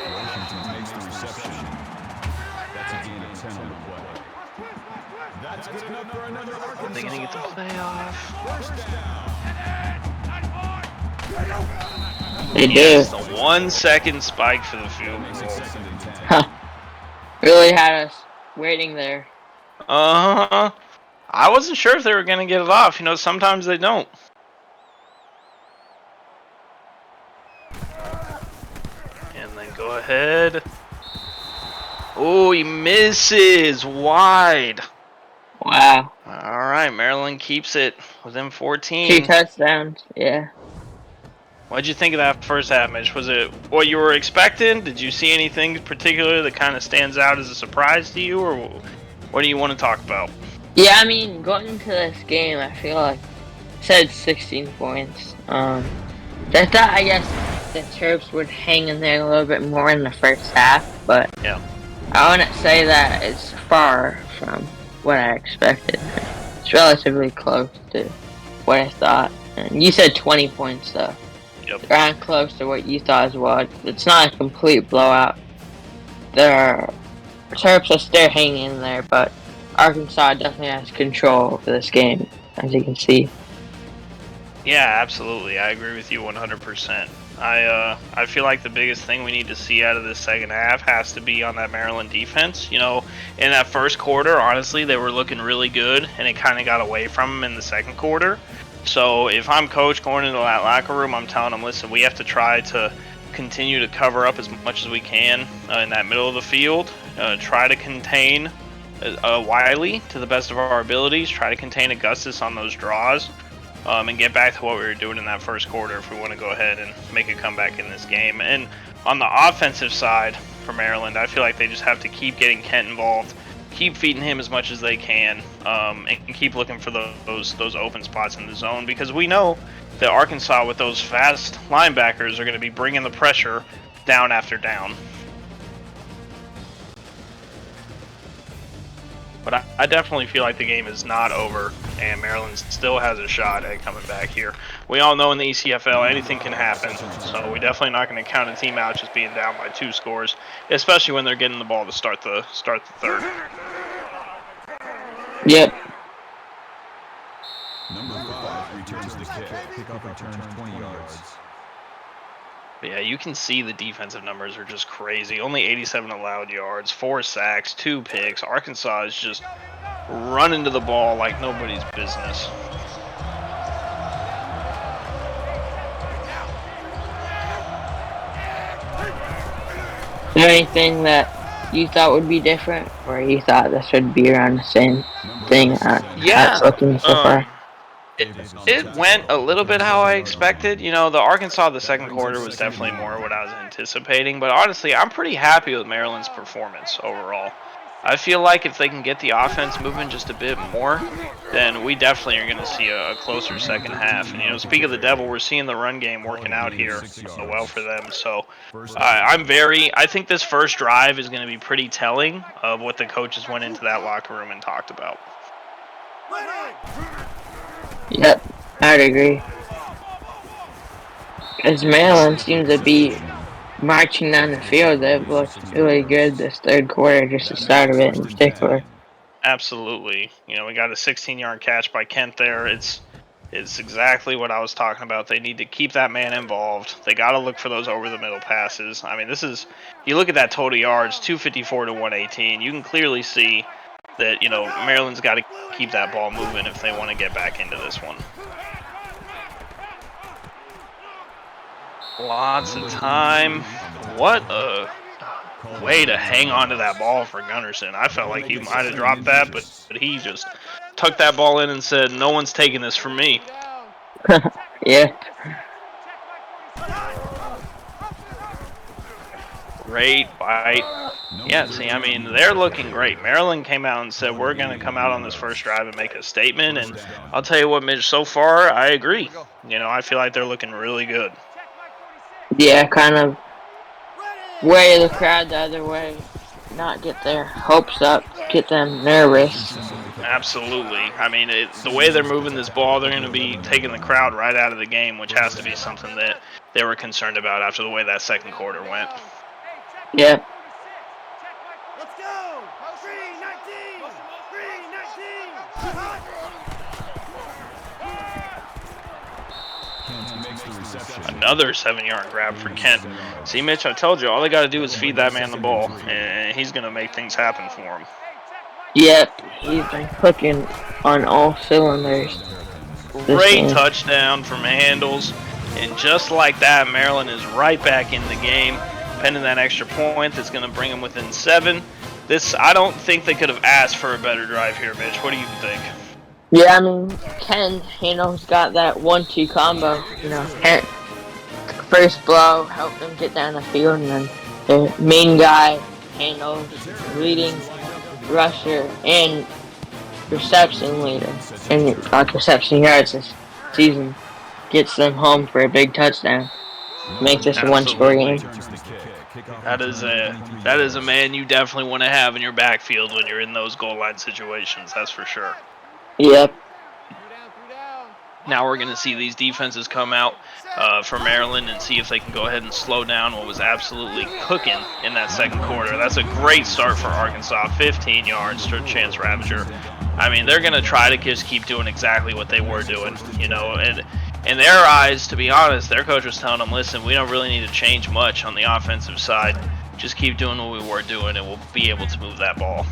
Speaker 3: Washington makes the reception. That's a gain of 10 on the play. That's good enough for another Arkansas.
Speaker 2: Are they going to get the playoff?
Speaker 3: First down.
Speaker 1: They do.
Speaker 2: Yes, the 1 second spike for the field
Speaker 3: Makes it
Speaker 2: goal.
Speaker 3: 2nd and 10.
Speaker 1: Huh. Really had us waiting there.
Speaker 2: Uh-huh. I wasn't sure if they were going to get it off. You know, sometimes they don't. And then go ahead. Oh, he misses wide.
Speaker 1: Wow.
Speaker 2: All right, Maryland keeps it within
Speaker 1: 2
Speaker 2: 14.
Speaker 1: touchdowns. Yeah.
Speaker 2: What'd you think of that first half, Mitch? Was it what you were expecting? Did you see anything particular that kind of stands out as a surprise to you, or what do you want to talk about?
Speaker 1: Yeah, I mean, going into this game, I feel like it said 16 points. I thought, I guess, the Terps would hang in there a little bit more in the first half, but
Speaker 2: Yeah.
Speaker 1: I wouldn't say that it's far from what I expected. It's relatively close to what I thought. And you said 20 points, though.
Speaker 2: Yep.
Speaker 1: Around close to what you thought as well. It's not a complete blowout. The Terps are still hanging in there, but Arkansas definitely has control over this game, as you can see.
Speaker 2: Yeah, absolutely. I agree with you 100%. I feel like the biggest thing we need to see out of this second half has to be on that Maryland defense. You know, in that first quarter, honestly, they were looking really good, and it kind of got away from them in the second quarter. So if I'm coach going into that locker room, I'm telling them, listen, we have to try to continue to cover up as much as we can in that middle of the field. Try to contain Wiley to the best of our abilities. Try to contain Augustus on those draws. And get back to what we were doing in that first quarter if we want to go ahead and make a comeback in this game. And on the offensive side for Maryland, I feel like they just have to keep getting Kent involved, keep feeding him as much as they can, and keep looking for those open spots in the zone, because we know that Arkansas, with those fast linebackers, are going to be bringing the pressure down after down. But I definitely feel like the game is not over, and Maryland still has a shot at coming back here. We all know in the ECFL anything can happen, so we're definitely not going to count a team out just being down by 2 scores, especially when they're getting the ball to start the third.
Speaker 1: Yep.
Speaker 3: Number 5 returns the kick. Kickoff return 20 yards.
Speaker 2: But yeah, you can see the defensive numbers are just crazy. Only 87 allowed yards, 4 sacks, 2 picks. Arkansas is just running to the ball like nobody's business.
Speaker 1: Is there anything that you thought would be different, or you thought this would be around the same thing?
Speaker 2: Yeah.
Speaker 1: It's looking so far.
Speaker 2: It went a little bit how I expected. You know, the Arkansas, the second quarter was definitely more what I was anticipating. But honestly, I'm pretty happy with Maryland's performance overall. I feel like if they can get the offense moving just a bit more, then we definitely are going to see a closer second half. And, you know, speak of the devil, we're seeing the run game working out here so well for them. So I think this first drive is going to be pretty telling of what the coaches went into that locker room and talked about.
Speaker 1: Yep, I'd agree. As Maryland seems to be marching down the field, they've looked really good this third quarter, just the start of it in particular.
Speaker 2: Absolutely. You know, we got a 16-yard catch by Kent there. It's exactly what I was talking about. They need to keep that man involved. They got to look for those over-the-middle passes. I mean, you look at that total yards, 254 to 118. You can clearly see that, you know, Maryland's got to keep that ball moving if they want to get back into this one. Lots of time. What a way to hang on to that ball for Gunnarsson. I felt like he might have dropped that, but he just tucked that ball in and said, no one's taking this from me.
Speaker 1: Yeah.
Speaker 2: Great bite. Yeah, see, I mean, they're looking great. Maryland came out and said, we're going to come out on this first drive and make a statement. And I'll tell you what, Mitch, so far, I agree. You know, I feel like they're looking really good.
Speaker 1: Yeah, kind of way the crowd the other way. Not get their hopes up, get them nervous.
Speaker 2: Absolutely. I mean, the way they're moving this ball, they're going to be taking the crowd right out of the game, which has to be something that they were concerned about after the way that second quarter went.
Speaker 1: Yep.
Speaker 5: Let's go! 3-19! 3-19!
Speaker 3: Kent makes the reception.
Speaker 2: another 7-yard grab for Kent. See, Mitch, I told you, all they got to do is feed that man the ball, and he's going to make things happen for him.
Speaker 1: Yep, he's been cooking on all cylinders.
Speaker 2: Great touchdown from Handles, and just like that, Maryland is right back in the game, pending that extra point that's going to bring them within 7. I don't think they could have asked for a better drive here, Mitch. What do you think?
Speaker 1: Yeah, I mean, Ken, Handles got that 1-2 combo. Kent, first blow, helped them get down the field, and then the main guy, Handles, leading rusher and reception leader, and reception yards this season, gets them home for a big touchdown. Makes this a one-score game.
Speaker 2: That is a man you definitely want to have in your backfield when you're in those goal line situations. That's for sure.
Speaker 1: Yep.
Speaker 2: Now we're going to see these defenses come out for Maryland and see if they can go ahead and slow down what was absolutely cooking in that second quarter. That's a great start for Arkansas. 15 yards to Chance Ravager. I mean, they're going to try to just keep doing exactly what they were doing, and in their eyes, to be honest, their coach was telling them, listen, we don't really need to change much on the offensive side. Just keep doing what we were doing, and we'll be able to move that ball.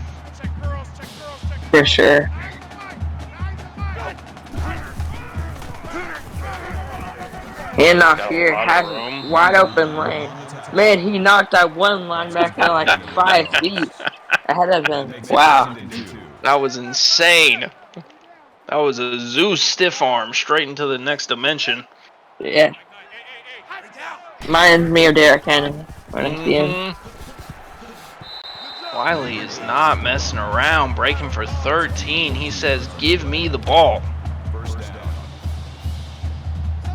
Speaker 1: For sure. Handoff here has a wide open lane. Man, he knocked that one linebacker like 5 feet ahead of him. Wow.
Speaker 2: That was insane. That was a Zeus stiff arm straight into the next dimension.
Speaker 1: Yeah. Reminds me of Derrick Henry when I see him.
Speaker 2: Wiley is not messing around, breaking for 13. He says, give me the ball.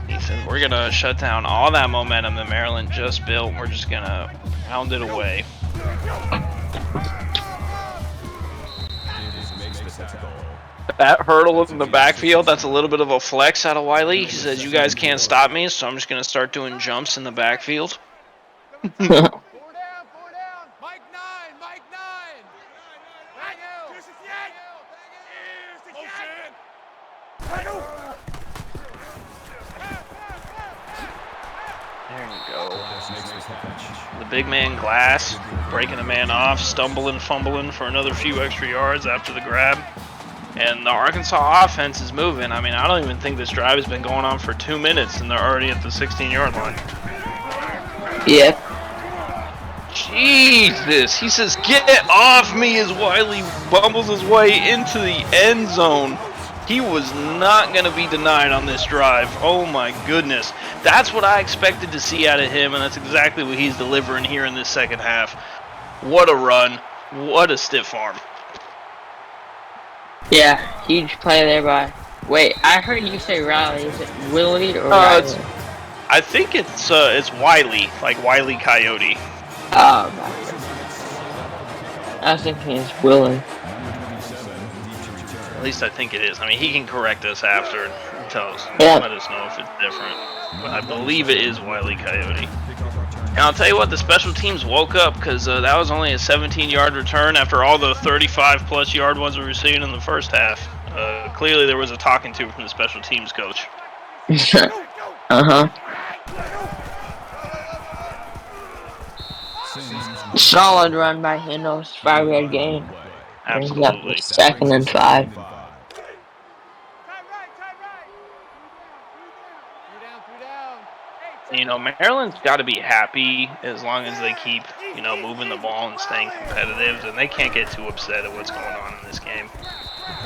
Speaker 2: He said, we're going to shut down all that momentum that Maryland just built. We're just going to pound it away. That hurdle in the backfield, that's a little bit of a flex out of Wiley. He says, you guys can't stop me, so I'm just going to start doing jumps in the backfield. There you go. The big man Glass breaking a man off, stumbling, fumbling for another few extra yards after the grab. And the Arkansas offense is moving. I mean, I don't even think this drive has been going on for 2 minutes, and they're already at the 16-yard line.
Speaker 1: Yep.
Speaker 2: Jesus! He says, get off me as Wiley bumbles his way into the end zone. He was not going to be denied on this drive. Oh my goodness. That's what I expected to see out of him, and that's exactly what he's delivering here in this second half. What a run. What a stiff arm.
Speaker 1: Yeah, huge play there by... Wait, I heard you say Riley. Is it Willie or Riley?
Speaker 2: I think it's Wiley, like Wiley Coyote.
Speaker 1: Oh, I was thinking it's Willie.
Speaker 2: At least I think it is. I mean, he can correct us after and let us know if it's different. But I believe it is Wiley Coyote. And I'll tell you what, the special teams woke up because that was only a 17-yard return after all the 35-plus yard ones we were seeing in the first half. Clearly there was a talking to from the special teams coach.
Speaker 1: Uh-huh. Solid run by Handles, 5-yard gain.
Speaker 2: Absolutely.
Speaker 1: 2nd and 5.
Speaker 2: Maryland's got to be happy as long as they keep, moving the ball and staying competitive, and they can't get too upset at what's going on in this game.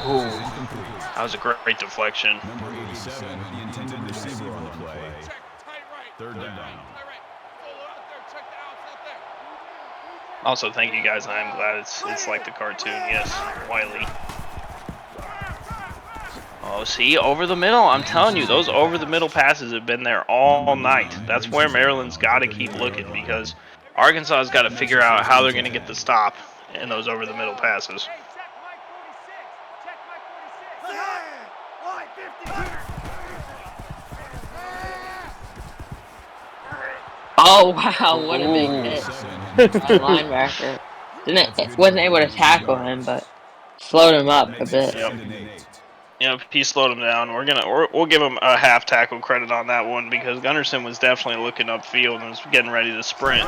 Speaker 2: Ooh, that was a great deflection.
Speaker 3: Number 87, the intended receiver on the play. 3rd down.
Speaker 2: Also, thank you guys. I'm glad it's like the cartoon. Yes, Wiley. Oh, see, over the middle. I'm telling you, those over the middle passes have been there all night. That's where Maryland's got to keep looking because Arkansas's got to figure out how they're going to get the stop in those over the middle passes.
Speaker 1: Oh wow, what a big hit. Linebacker. Wasn't able to tackle him, but slowed him up a bit.
Speaker 2: Yep. he slowed him down. We'll give him a half tackle credit on that one because Gunnarsson was definitely looking upfield and was getting ready to sprint.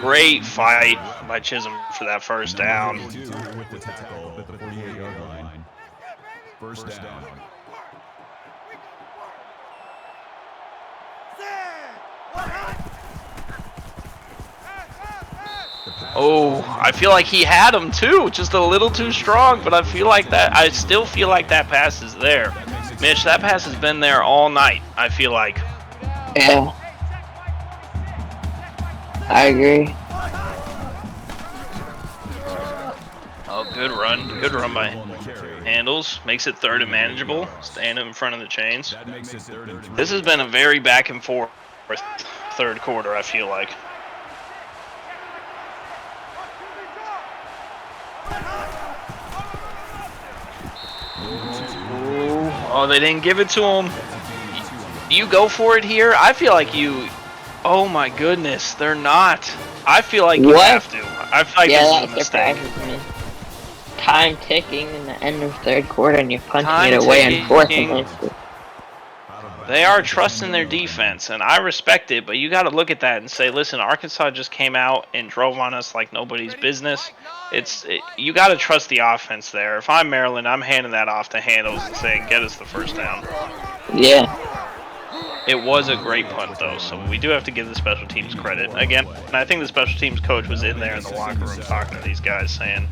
Speaker 2: Great fight by Chisholm for that first down.
Speaker 3: With the tackle at the 48-yard line. First down.
Speaker 2: Oh, I feel like he had him too, just a little too strong, but I still feel like that pass is there. Mitch, that pass has been there all night, I feel like.
Speaker 1: Yeah. I agree.
Speaker 2: Oh, good run. Good run by Handles. Makes it 3rd and manageable. Staying in front of the chains. This has been a very back and forth 3rd quarter, I feel like. Oh, they didn't give it to him. You go for it here? I feel like you... Oh my goodness, they're not. I feel like you have to. I feel like this is a mistake.
Speaker 1: Me. Time ticking in the end of 3rd quarter and you're punching it away in 4th and 5th.
Speaker 2: They are trusting their defense, and I respect it, but you got to look at that and say, listen, Arkansas just came out and drove on us like nobody's business. You got to trust the offense there. If I'm Maryland, I'm handing that off to Handles and saying, get us the first down.
Speaker 1: Yeah.
Speaker 2: It was a great punt, though, so we do have to give the special teams credit. Again, and I think the special teams coach was in there in the locker room talking to these guys saying,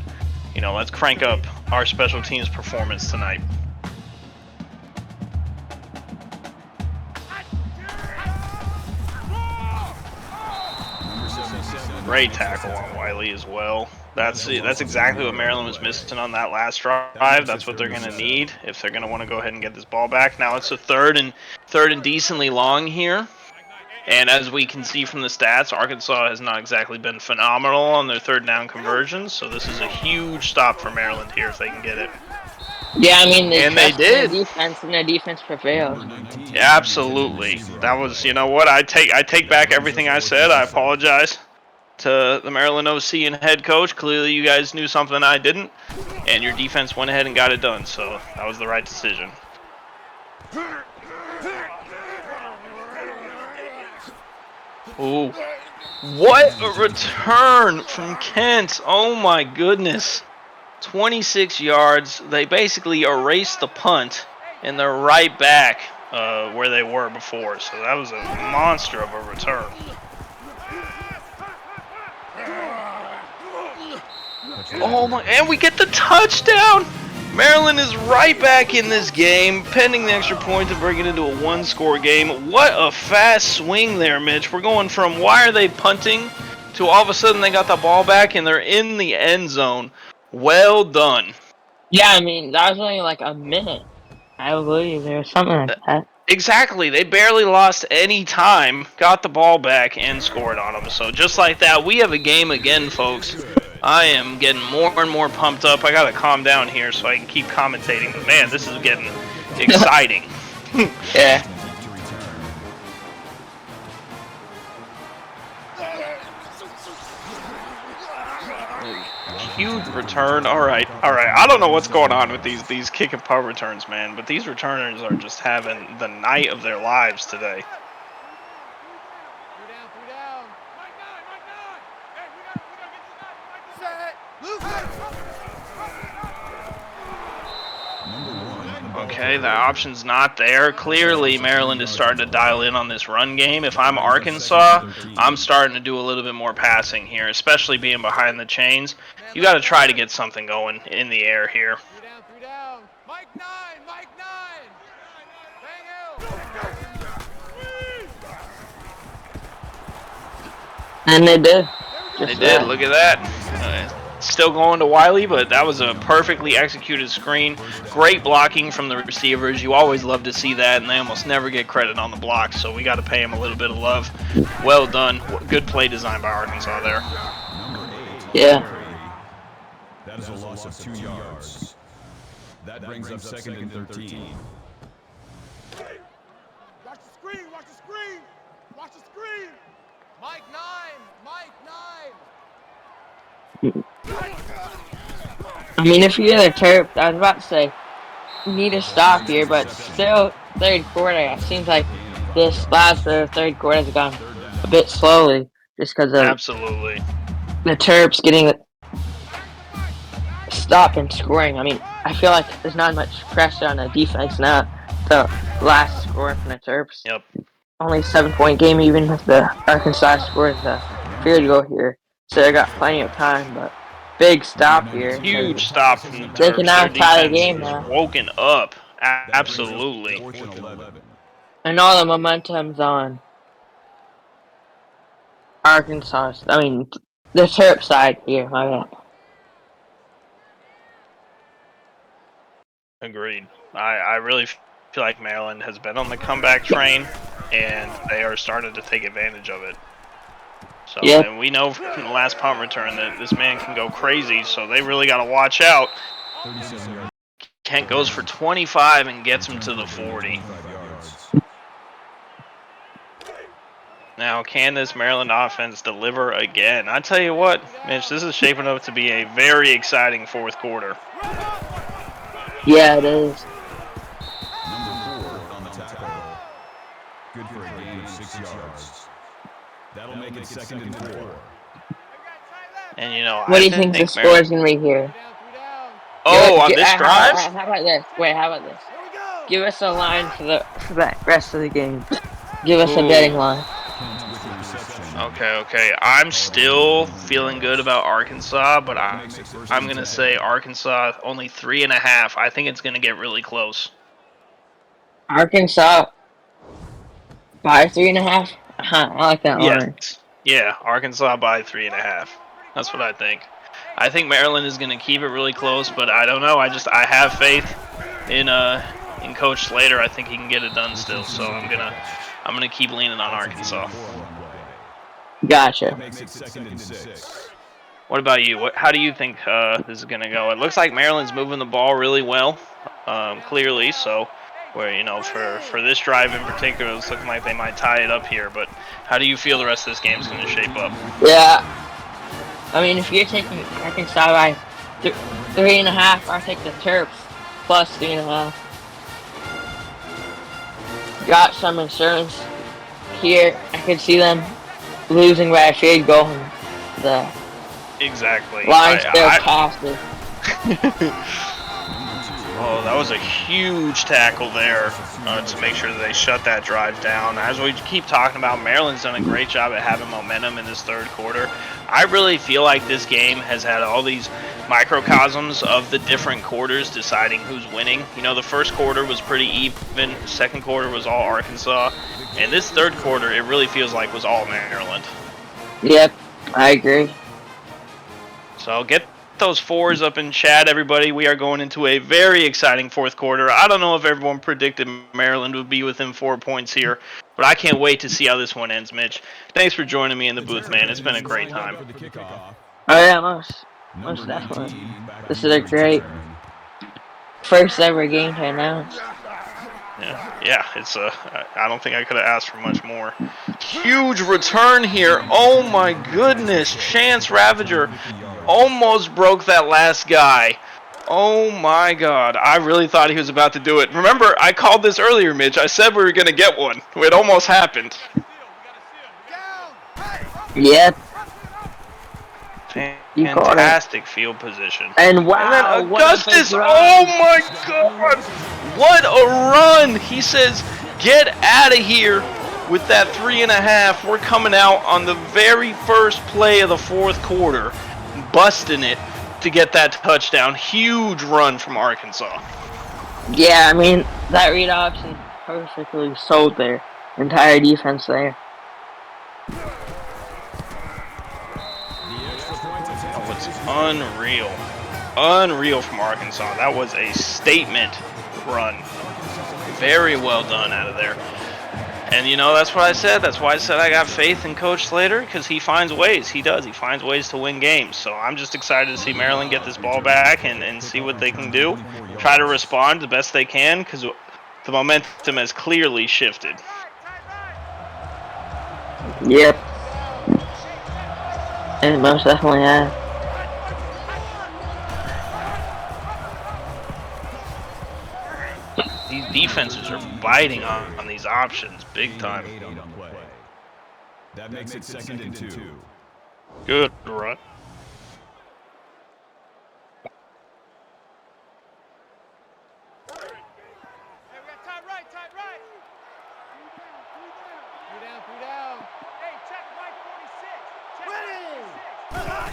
Speaker 2: let's crank up our special teams performance tonight. Great tackle on Wiley as well. That's exactly what Maryland was missing on that last drive. That's what they're going to need if they're going to want to go ahead and get this ball back. Now it's a third and decently long here. And as we can see from the stats, Arkansas has not exactly been phenomenal on their 3rd down conversions. So this is a huge stop for Maryland here if they can get it.
Speaker 1: Yeah, I mean,
Speaker 2: they did.
Speaker 1: Defense and their defense prevailed.
Speaker 2: Yeah, absolutely. That was, you know what? I take back everything I said. I apologize to the Maryland OC and head coach. Clearly you guys knew something I didn't, and your defense went ahead and got it done, so that was the right decision. Ooh. What a return from Kent. Oh my goodness. 26 yards. They basically erased the punt, and they're right back where they were before, so that was a monster of a return. Oh my, and we get the touchdown! Maryland is right back in this game, pending the extra point to bring it into a 1-score game. What a fast swing there, Mitch. We're going from why are they punting to all of a sudden they got the ball back and they're in the end zone. Well done.
Speaker 1: Yeah, I mean, that was only like a minute. I believe there was something like that.
Speaker 2: Exactly. They barely lost any time, got the ball back, and scored on them. So just like that, we have a game again, folks. I am getting more and more pumped up. I got to calm down here so I can keep commentating. But, man, this is getting exciting.
Speaker 1: Yeah.
Speaker 2: Huge return. All right. I don't know what's going on with these kick and punt returns, man. But these returners are just having the night of their lives today. Okay, the option's not there. Clearly, Maryland is starting to dial in on this run game. If I'm Arkansas, I'm starting to do a little bit more passing here, especially being behind the chains. You got to try to get something going in the air here.
Speaker 5: Three down. Mike 9, Mike 9.
Speaker 1: And they did.
Speaker 2: They did. Look at that. Still going to Wiley, but that was a perfectly executed screen. Great blocking from the receivers. You always love to see that, and they almost never get credit on the blocks, so we got to pay them a little bit of love. Well done. Good play design by Arkansas there.
Speaker 1: Yeah.
Speaker 3: That is a loss of 2 yards. That brings up 2nd and 13.
Speaker 5: Watch the screen, watch the screen. Watch the screen. Mike 9, Mike 9.
Speaker 1: I mean, if you're the Terps, I was about to say, you need to stop here, but still, third quarter, it seems like this last third quarter has gone a bit slowly just because of
Speaker 2: Absolutely.
Speaker 1: the Terps getting the stop and scoring. I mean, I feel like there's not much pressure on the defense now. The last score from the Terps,
Speaker 2: Yep.
Speaker 1: only 7-point game, even if the Arkansas scores the field goal here. So they got plenty of time, but big stop here.
Speaker 2: Huge stop from the
Speaker 1: They can
Speaker 2: Terps.
Speaker 1: now
Speaker 2: Their
Speaker 1: tie the
Speaker 2: defense
Speaker 1: game
Speaker 2: is
Speaker 1: now.
Speaker 2: woken up. Absolutely.
Speaker 1: And all the momentum's on Arkansas. I mean, the Terp side here, my bad.
Speaker 2: Agreed. I really feel like Maryland has been on the comeback train, and they are starting to take advantage of it. So,
Speaker 1: Yep.
Speaker 2: and we know from the last punt return that this man can go crazy, so they really got to watch out. Kent goes for 25 and gets him to the 40. Now, can this Maryland offense deliver again? I tell you what, Mitch, this is shaping up to be a very exciting fourth quarter.
Speaker 1: Yeah, it is.
Speaker 3: Number 4 on the tackle. Good for a gain of 6 yards. That'll make it 2nd and 4.
Speaker 2: And you know,
Speaker 1: What do you think the score is going to be here?
Speaker 2: Oh, on this drive?
Speaker 1: How about this? Wait, how about this? Give us a line for the rest of the game. Give us a betting line.
Speaker 2: Okay. I'm still feeling good about Arkansas, but I'm going to say Arkansas only 3.5. I think it's going to get really close.
Speaker 1: Arkansas by 3.5? I like that line.
Speaker 2: Yeah, Arkansas by 3.5. That's what I think. I think Maryland is going to keep it really close, but I don't know. I have faith in Coach Slater. I think he can get it done still. So I'm gonna keep leaning on Arkansas.
Speaker 1: Gotcha.
Speaker 2: What about you? How do you think this is gonna go? It looks like Maryland's moving the ball really well, clearly. So, for this drive in particular, it's looking like they might tie it up here. But how do you feel the rest of this game is going to shape up?
Speaker 1: Yeah. I mean, if you're taking Arkansas by 3.5, I'll take the Terps plus 3.5. Got some insurance here. I could see them losing by a field goal. The line still passes.
Speaker 2: Oh, that was a huge tackle there to make sure that they shut that drive down. As we keep talking about, Maryland's done a great job at having momentum in this third quarter. I really feel like this game has had all these microcosms of the different quarters deciding who's winning. You know, the first quarter was pretty even. The second quarter was all Arkansas. And this third quarter, it really feels like was all Maryland.
Speaker 1: Yep, I agree.
Speaker 2: So get those fours up in chat, everybody. We are going into a very exciting fourth quarter. I don't know if everyone predicted Maryland would be within 4 points here, but I can't wait to see how this one ends, Mitch. Thanks for joining me in the booth, man. It's been a great time.
Speaker 1: Oh yeah, most definitely. This is a great first ever game to announce.
Speaker 2: Yeah, it's I don't think I could have asked for much more. Huge return here. Oh my goodness. Chance Ravager almost broke that last guy. Oh my God. I really thought he was about to do it. Remember, I called this earlier, Mitch. I said we were going to get one. It almost happened.
Speaker 1: Yep.
Speaker 2: Fantastic field position.
Speaker 1: And wow,
Speaker 2: and then Augustus, oh my God. What a run. He says, get out of here with that 3.5. We're coming out on the very first play of the fourth quarter, busting it to get that touchdown. Huge run from Arkansas.
Speaker 1: Yeah, I mean, that read option perfectly sold their entire defense there.
Speaker 2: That was unreal. Unreal from Arkansas. That was a statement run. Very well done out of there. And, you know, that's what I said. That's why I said I got faith in Coach Slater, because he finds ways. He does. He finds ways to win games. So I'm just excited to see Maryland get this ball back and see what they can do. Try to respond the best they can, because the momentum has clearly shifted.
Speaker 1: Yep. And most definitely has.
Speaker 2: defenses are biting on these options big time.
Speaker 3: That makes it 2nd and 2.
Speaker 2: Good run.
Speaker 5: Hey, we got tight right, tight right. 3 down. Hey, check right 46. Check right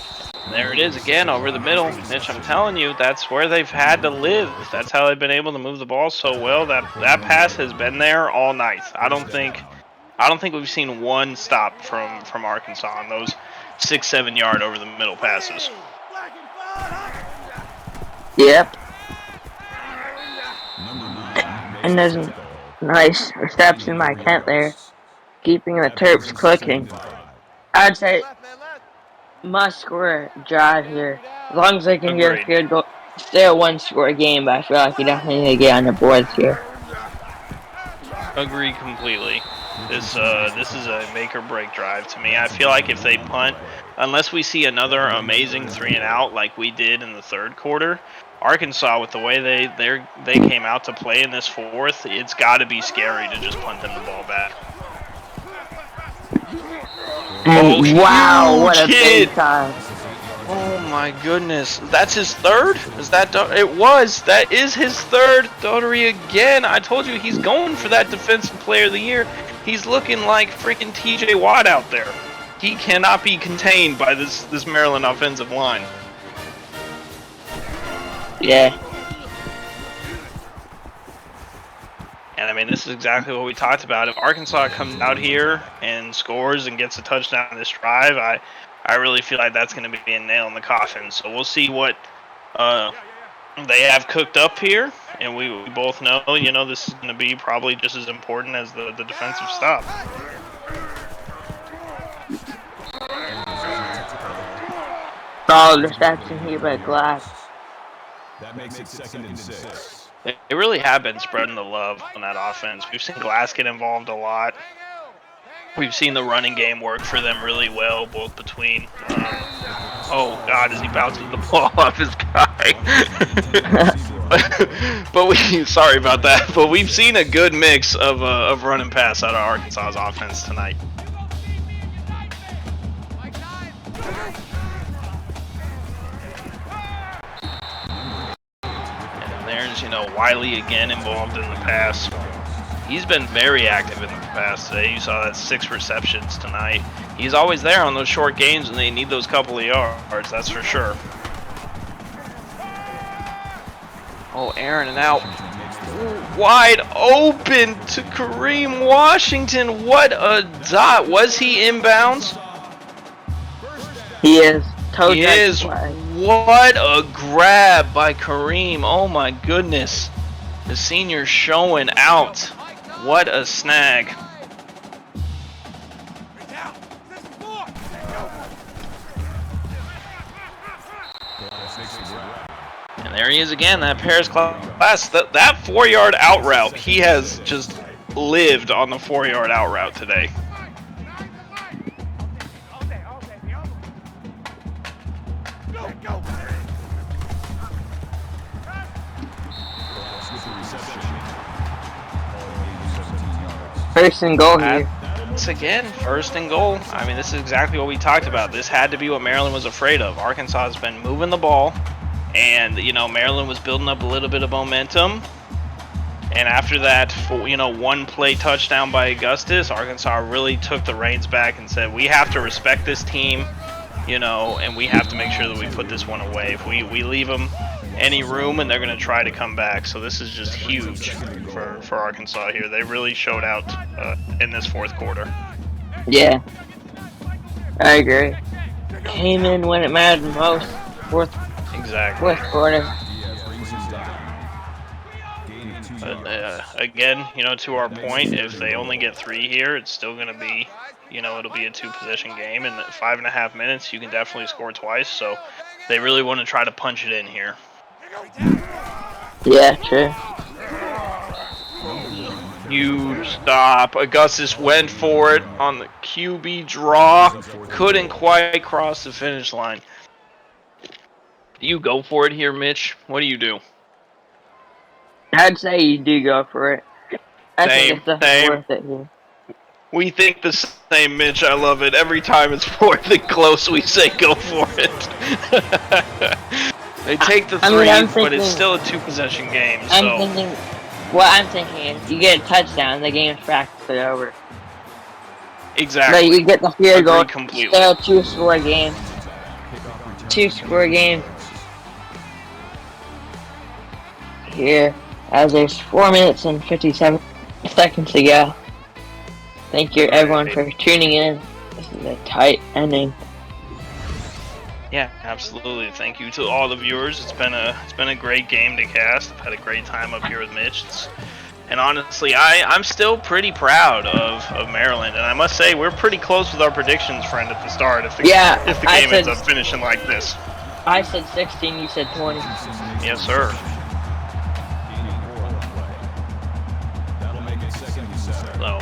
Speaker 5: 46.
Speaker 2: There it is again over the middle. Mitch, I'm telling you, that's where they've had to live. That's how they've been able to move the ball so well. That pass has been there all night. I don't think we've seen one stop from Arkansas on those 6-7 yard over the middle passes.
Speaker 1: Yep. And there's a nice reception by Kent there, keeping the Terps clicking. I'd say must score drive here. As long as they can get a
Speaker 2: Agreed.
Speaker 1: field goal, stay a 1-score game, but I feel like you definitely need to get on the boards here.
Speaker 2: Agree completely. This is a make or break drive to me. I feel like if they punt, unless we see another amazing 3-and-out like we did in the third quarter, Arkansas, with the way they came out to play in this fourth, it's got to be scary to just punt them the ball back.
Speaker 1: And wow, what a big time!
Speaker 2: Oh my goodness, that's his third? Is that it was? That is his third. Doherty again. I told you he's going for that Defensive Player of the Year. He's looking like freaking TJ Watt out there. He cannot be contained by this Maryland offensive line.
Speaker 1: Yeah.
Speaker 2: And I mean, this is exactly what we talked about. If Arkansas comes out here and scores and gets a touchdown in this drive, I really feel like that's going to be a nail in the coffin. So we'll see what they have cooked up here. And we both know, this is going to be probably just as important as the defensive stop.
Speaker 1: Solid reception here by Glass.
Speaker 3: That makes it 2nd and 6.
Speaker 2: They really have been spreading the love on that offense. We've seen Glass get involved a lot. We've seen the running game work for them really well, both between. Oh God, is he bouncing the ball off his guy? But sorry about that. But we've seen a good mix of run and pass out of Arkansas's offense tonight. And there's Wiley again involved in the pass. He's been very active in the pass today. You saw that 6 receptions tonight. He's always there on those short games when they need those couple of yards, that's for sure. Oh, Aaron and out. Wide open to Kareem Washington. What a dot. Was he inbounds?
Speaker 1: He is.
Speaker 2: He is. What a grab by Kareem. Oh my goodness. The senior showing out. What a snag. And there he is again, that Paris Glass. That 4-yard out route, he has just lived on the 4-yard out route today.
Speaker 1: First and goal here.
Speaker 2: Once again, first and goal. I mean, this is exactly what we talked about. This had to be what Maryland was afraid of. Arkansas has been moving the ball, and Maryland was building up a little bit of momentum. And after that, one play touchdown by Augustus, Arkansas really took the reins back and said, we have to respect this team, and we have to make sure that we put this one away. If we leave them any room, and they're going to try to come back. So this is just huge for Arkansas here. They really showed out in this fourth quarter.
Speaker 1: Yeah, I agree. Came in when it mattered most. Fourth quarter.
Speaker 2: Again, to our point, if they only get 3 here, it's still going to be, it'll be a 2-possession game. In 5.5 minutes, you can definitely score twice. So they really want to try to punch it in here.
Speaker 1: Yeah, true.
Speaker 2: Huge stop. Augustus went for it on the QB draw. Couldn't quite cross the finish line. Do you go for it here, Mitch? What do you do?
Speaker 1: I'd say you do go for it. I think
Speaker 2: Same,
Speaker 1: it's definitely
Speaker 2: same.
Speaker 1: worth it here.
Speaker 2: We think the same, Mitch. I love it. Every time it's fourth and close, we say go for it. They take the three, but it's still a 2-possession game.
Speaker 1: What I'm thinking is you get a touchdown, the game's practically over.
Speaker 2: Exactly.
Speaker 1: Like you get the field goal,
Speaker 2: completely.
Speaker 1: still a 2-score game. 2-score game. Here, as there's 4 minutes and 57 seconds to go. Thank you everyone for tuning in. This is a tight ending.
Speaker 2: Yeah, absolutely. Thank you to all the viewers. It's been a great game to cast. I've had a great time up here with Mitch. And honestly, I'm still pretty proud of Maryland. And I must say, we're pretty close with our predictions, friend, at the start. If the game ends up finishing like this.
Speaker 1: I said 16, you said 20.
Speaker 2: Yes, sir. So,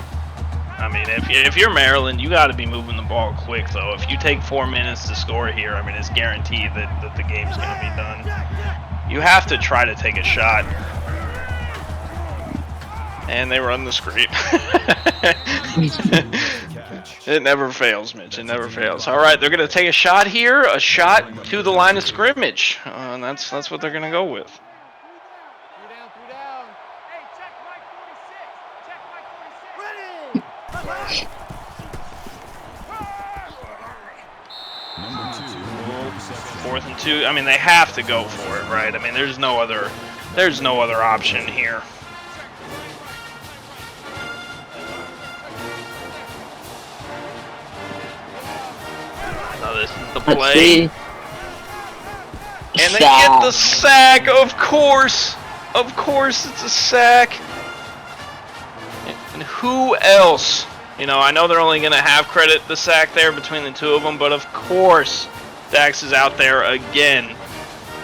Speaker 2: I mean, if you're Maryland, you got to be moving the ball quick, though. If you take 4 minutes to score here, I mean, it's guaranteed that the game's going to be done. You have to try to take a shot. And they run the screen. It never fails, Mitch. It never fails. All right, they're going to take a shot here. A shot to the line of scrimmage. And that's what they're going to go with. Fourth and 2. I mean, they have to go for it, right? I mean, there's no other option here. Now this is the play. And they get the sack, of course. Of course it's a sack. And who else? You know, I know they're only going to have credit the sack there between the two of them, but of course Dax is out there again.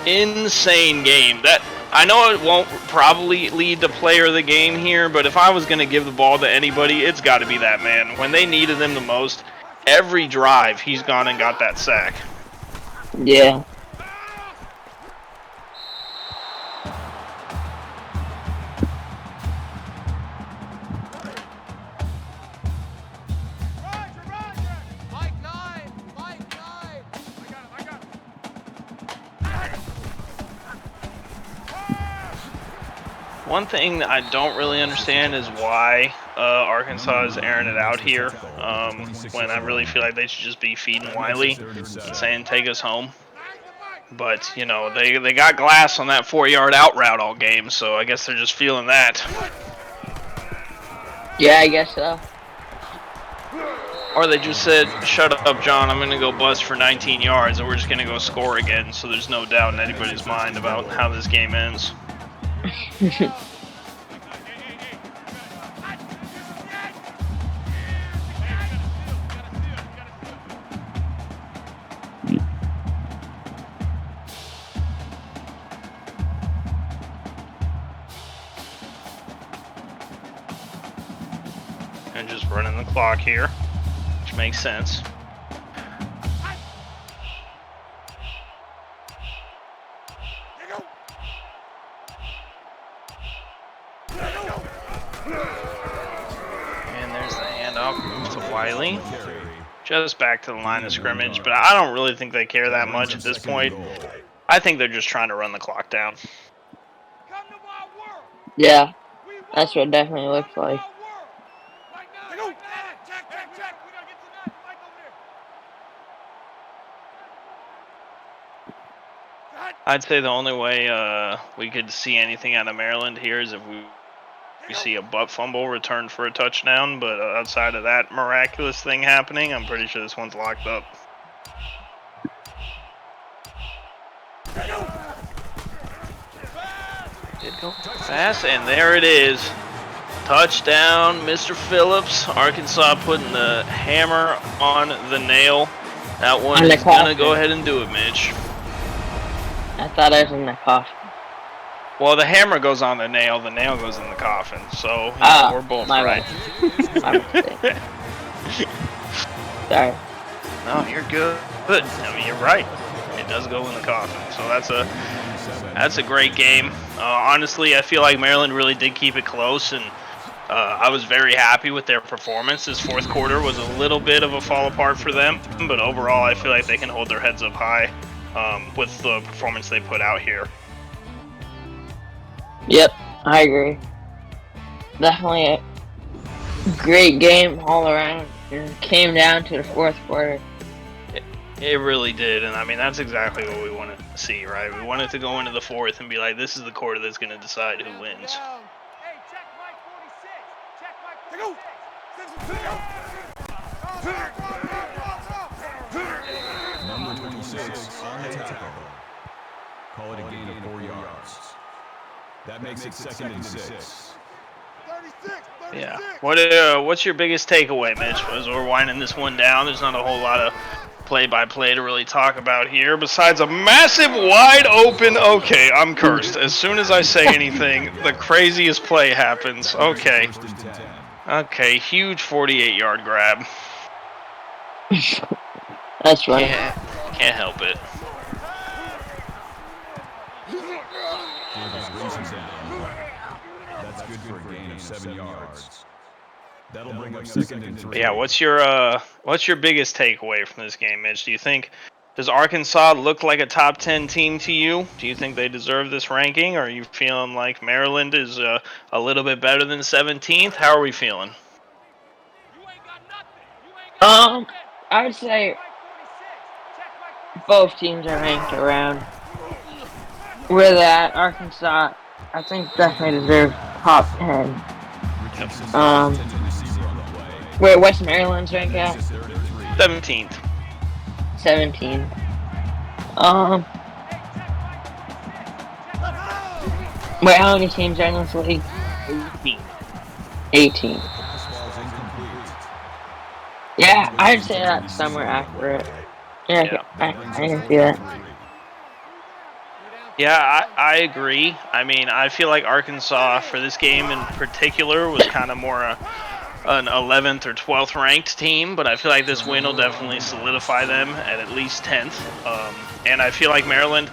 Speaker 2: Insane game. That I know it won't probably lead to player of the game here, but if I was going to give the ball to anybody, it's got to be that man. When they needed him the most, every drive he's gone and got that sack.
Speaker 1: Yeah.
Speaker 2: One thing that I don't really understand is why Arkansas is airing it out here when I really feel like they should just be feeding Wiley and saying, take us home. But, you know, they got glass on that 4-yard out route all game, so I guess they're just feeling that.
Speaker 1: Yeah, I guess so.
Speaker 2: Or they just said, shut up, John, I'm going to go bust for 19 yards, and we're just going to go score again, so there's no doubt in anybody's mind about how this game ends. And just running the clock here, which makes sense. And there's the handoff to Wiley. Just back to the line of scrimmage, but I don't really think they care that much at this point. I think they're just trying to run the clock down.
Speaker 1: Yeah, that's what it definitely looks like.
Speaker 2: I'd say the only way we could see anything out of Maryland here is if we see a butt fumble returned for a touchdown, but outside of that miraculous thing happening, I'm pretty sure this one's locked up. Did go fast, and there it is. Touchdown, Mr. Phillips. Arkansas putting the hammer on the nail. That one is going to go ahead and do it, Mitch.
Speaker 1: I thought I was in the coffin.
Speaker 2: Well, the hammer goes on the nail goes in the coffin. So, you know, we're both right.
Speaker 1: Sorry.
Speaker 2: No, you're good. I mean, you're right. It does go in the coffin. So that's a great game. Honestly, I feel like Maryland really did keep it close, and I was very happy with their performance. This fourth quarter was a little bit of a fall apart for them, but overall I feel like they can hold their heads up high with the performance they put out here.
Speaker 1: Yep, I agree. Definitely a great game all around. It came down to the fourth quarter.
Speaker 2: It really did, and I mean that's exactly what we wanted to see, right? We wanted to go into the fourth and be like, this is the quarter that's going to decide who wins.
Speaker 5: Hey, check Mike 46. Check Mike 46.
Speaker 3: Number 26 on the tackle. Call it a gain of 4 yards. That makes it 2nd and 6.
Speaker 5: 36.
Speaker 2: Yeah. What's your biggest takeaway, Mitch? As we're winding this one down, there's not a whole lot of play-by-play to really talk about here, besides a massive, wide-open, okay, I'm cursed. As soon as I say anything, the craziest play happens. Okay. Okay, huge 48-yard grab.
Speaker 1: That's right.
Speaker 2: Can't help it.
Speaker 3: That's good for a gain of 7 yards. That'll bring up 2nd and 3.
Speaker 2: Yeah, what's your biggest takeaway from this game, Mitch? Does Arkansas look like a top 10 team to you? Do you think they deserve this ranking, or are you feeling like Maryland is a little bit better than 17th? How are we feeling?
Speaker 1: I would say both teams are ranked around where that Arkansas, I think, definitely deserve top 10. Wait, what's Maryland's rank at?
Speaker 2: 17th.
Speaker 1: 17. Wait, how many teams are in this league? 18. Yeah, I'd say that's somewhere accurate. Yeah, I can see that.
Speaker 2: Yeah, I agree. I mean, I feel like Arkansas, for this game in particular, was kind of more an 11th or 12th ranked team, but I feel like this win will definitely solidify them at least 10th. And I feel like Maryland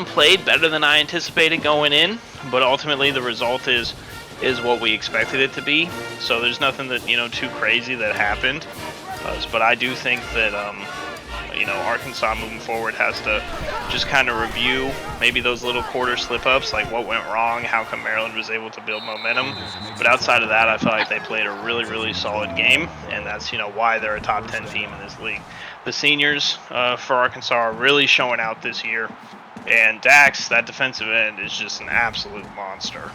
Speaker 2: played better than I anticipated going in, but ultimately the result is what we expected it to be. So there's nothing that, too crazy that happened. But I do think that Arkansas moving forward has to just kind of review maybe those little quarter slip-ups, like what went wrong, how come Maryland was able to build momentum. But outside of that, I feel like they played a really, really solid game, and that's why they're a top 10 team in this league. The seniors for Arkansas are really showing out this year, and Dax, that defensive end, is just an absolute monster.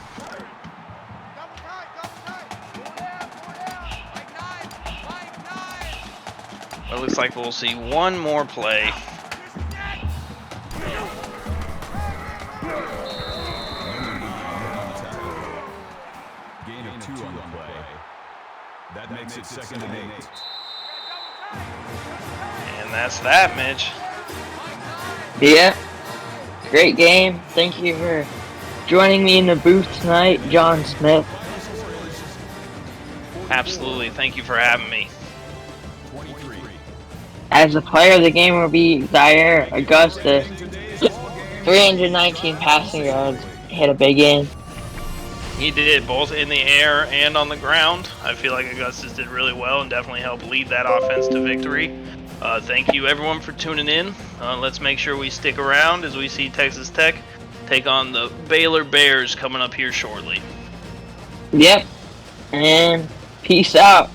Speaker 2: It looks like we'll see one more play.
Speaker 3: Gain of 2 on the play. That makes it 2nd and 8.
Speaker 2: And that's that, Mitch.
Speaker 1: Yeah. Great game. Thank you for joining me in the booth tonight, John Smith.
Speaker 2: Absolutely. Thank you for having me.
Speaker 1: As the player of the game will be Zaire Augustus. 319 passing yards. Hit a big game.
Speaker 2: He did, both in the air and on the ground. I feel like Augustus did really well and definitely helped lead that offense to victory. Thank you, everyone, for tuning in. Let's make sure we stick around as we see Texas Tech take on the Baylor Bears coming up here shortly.
Speaker 1: Yep. And peace out.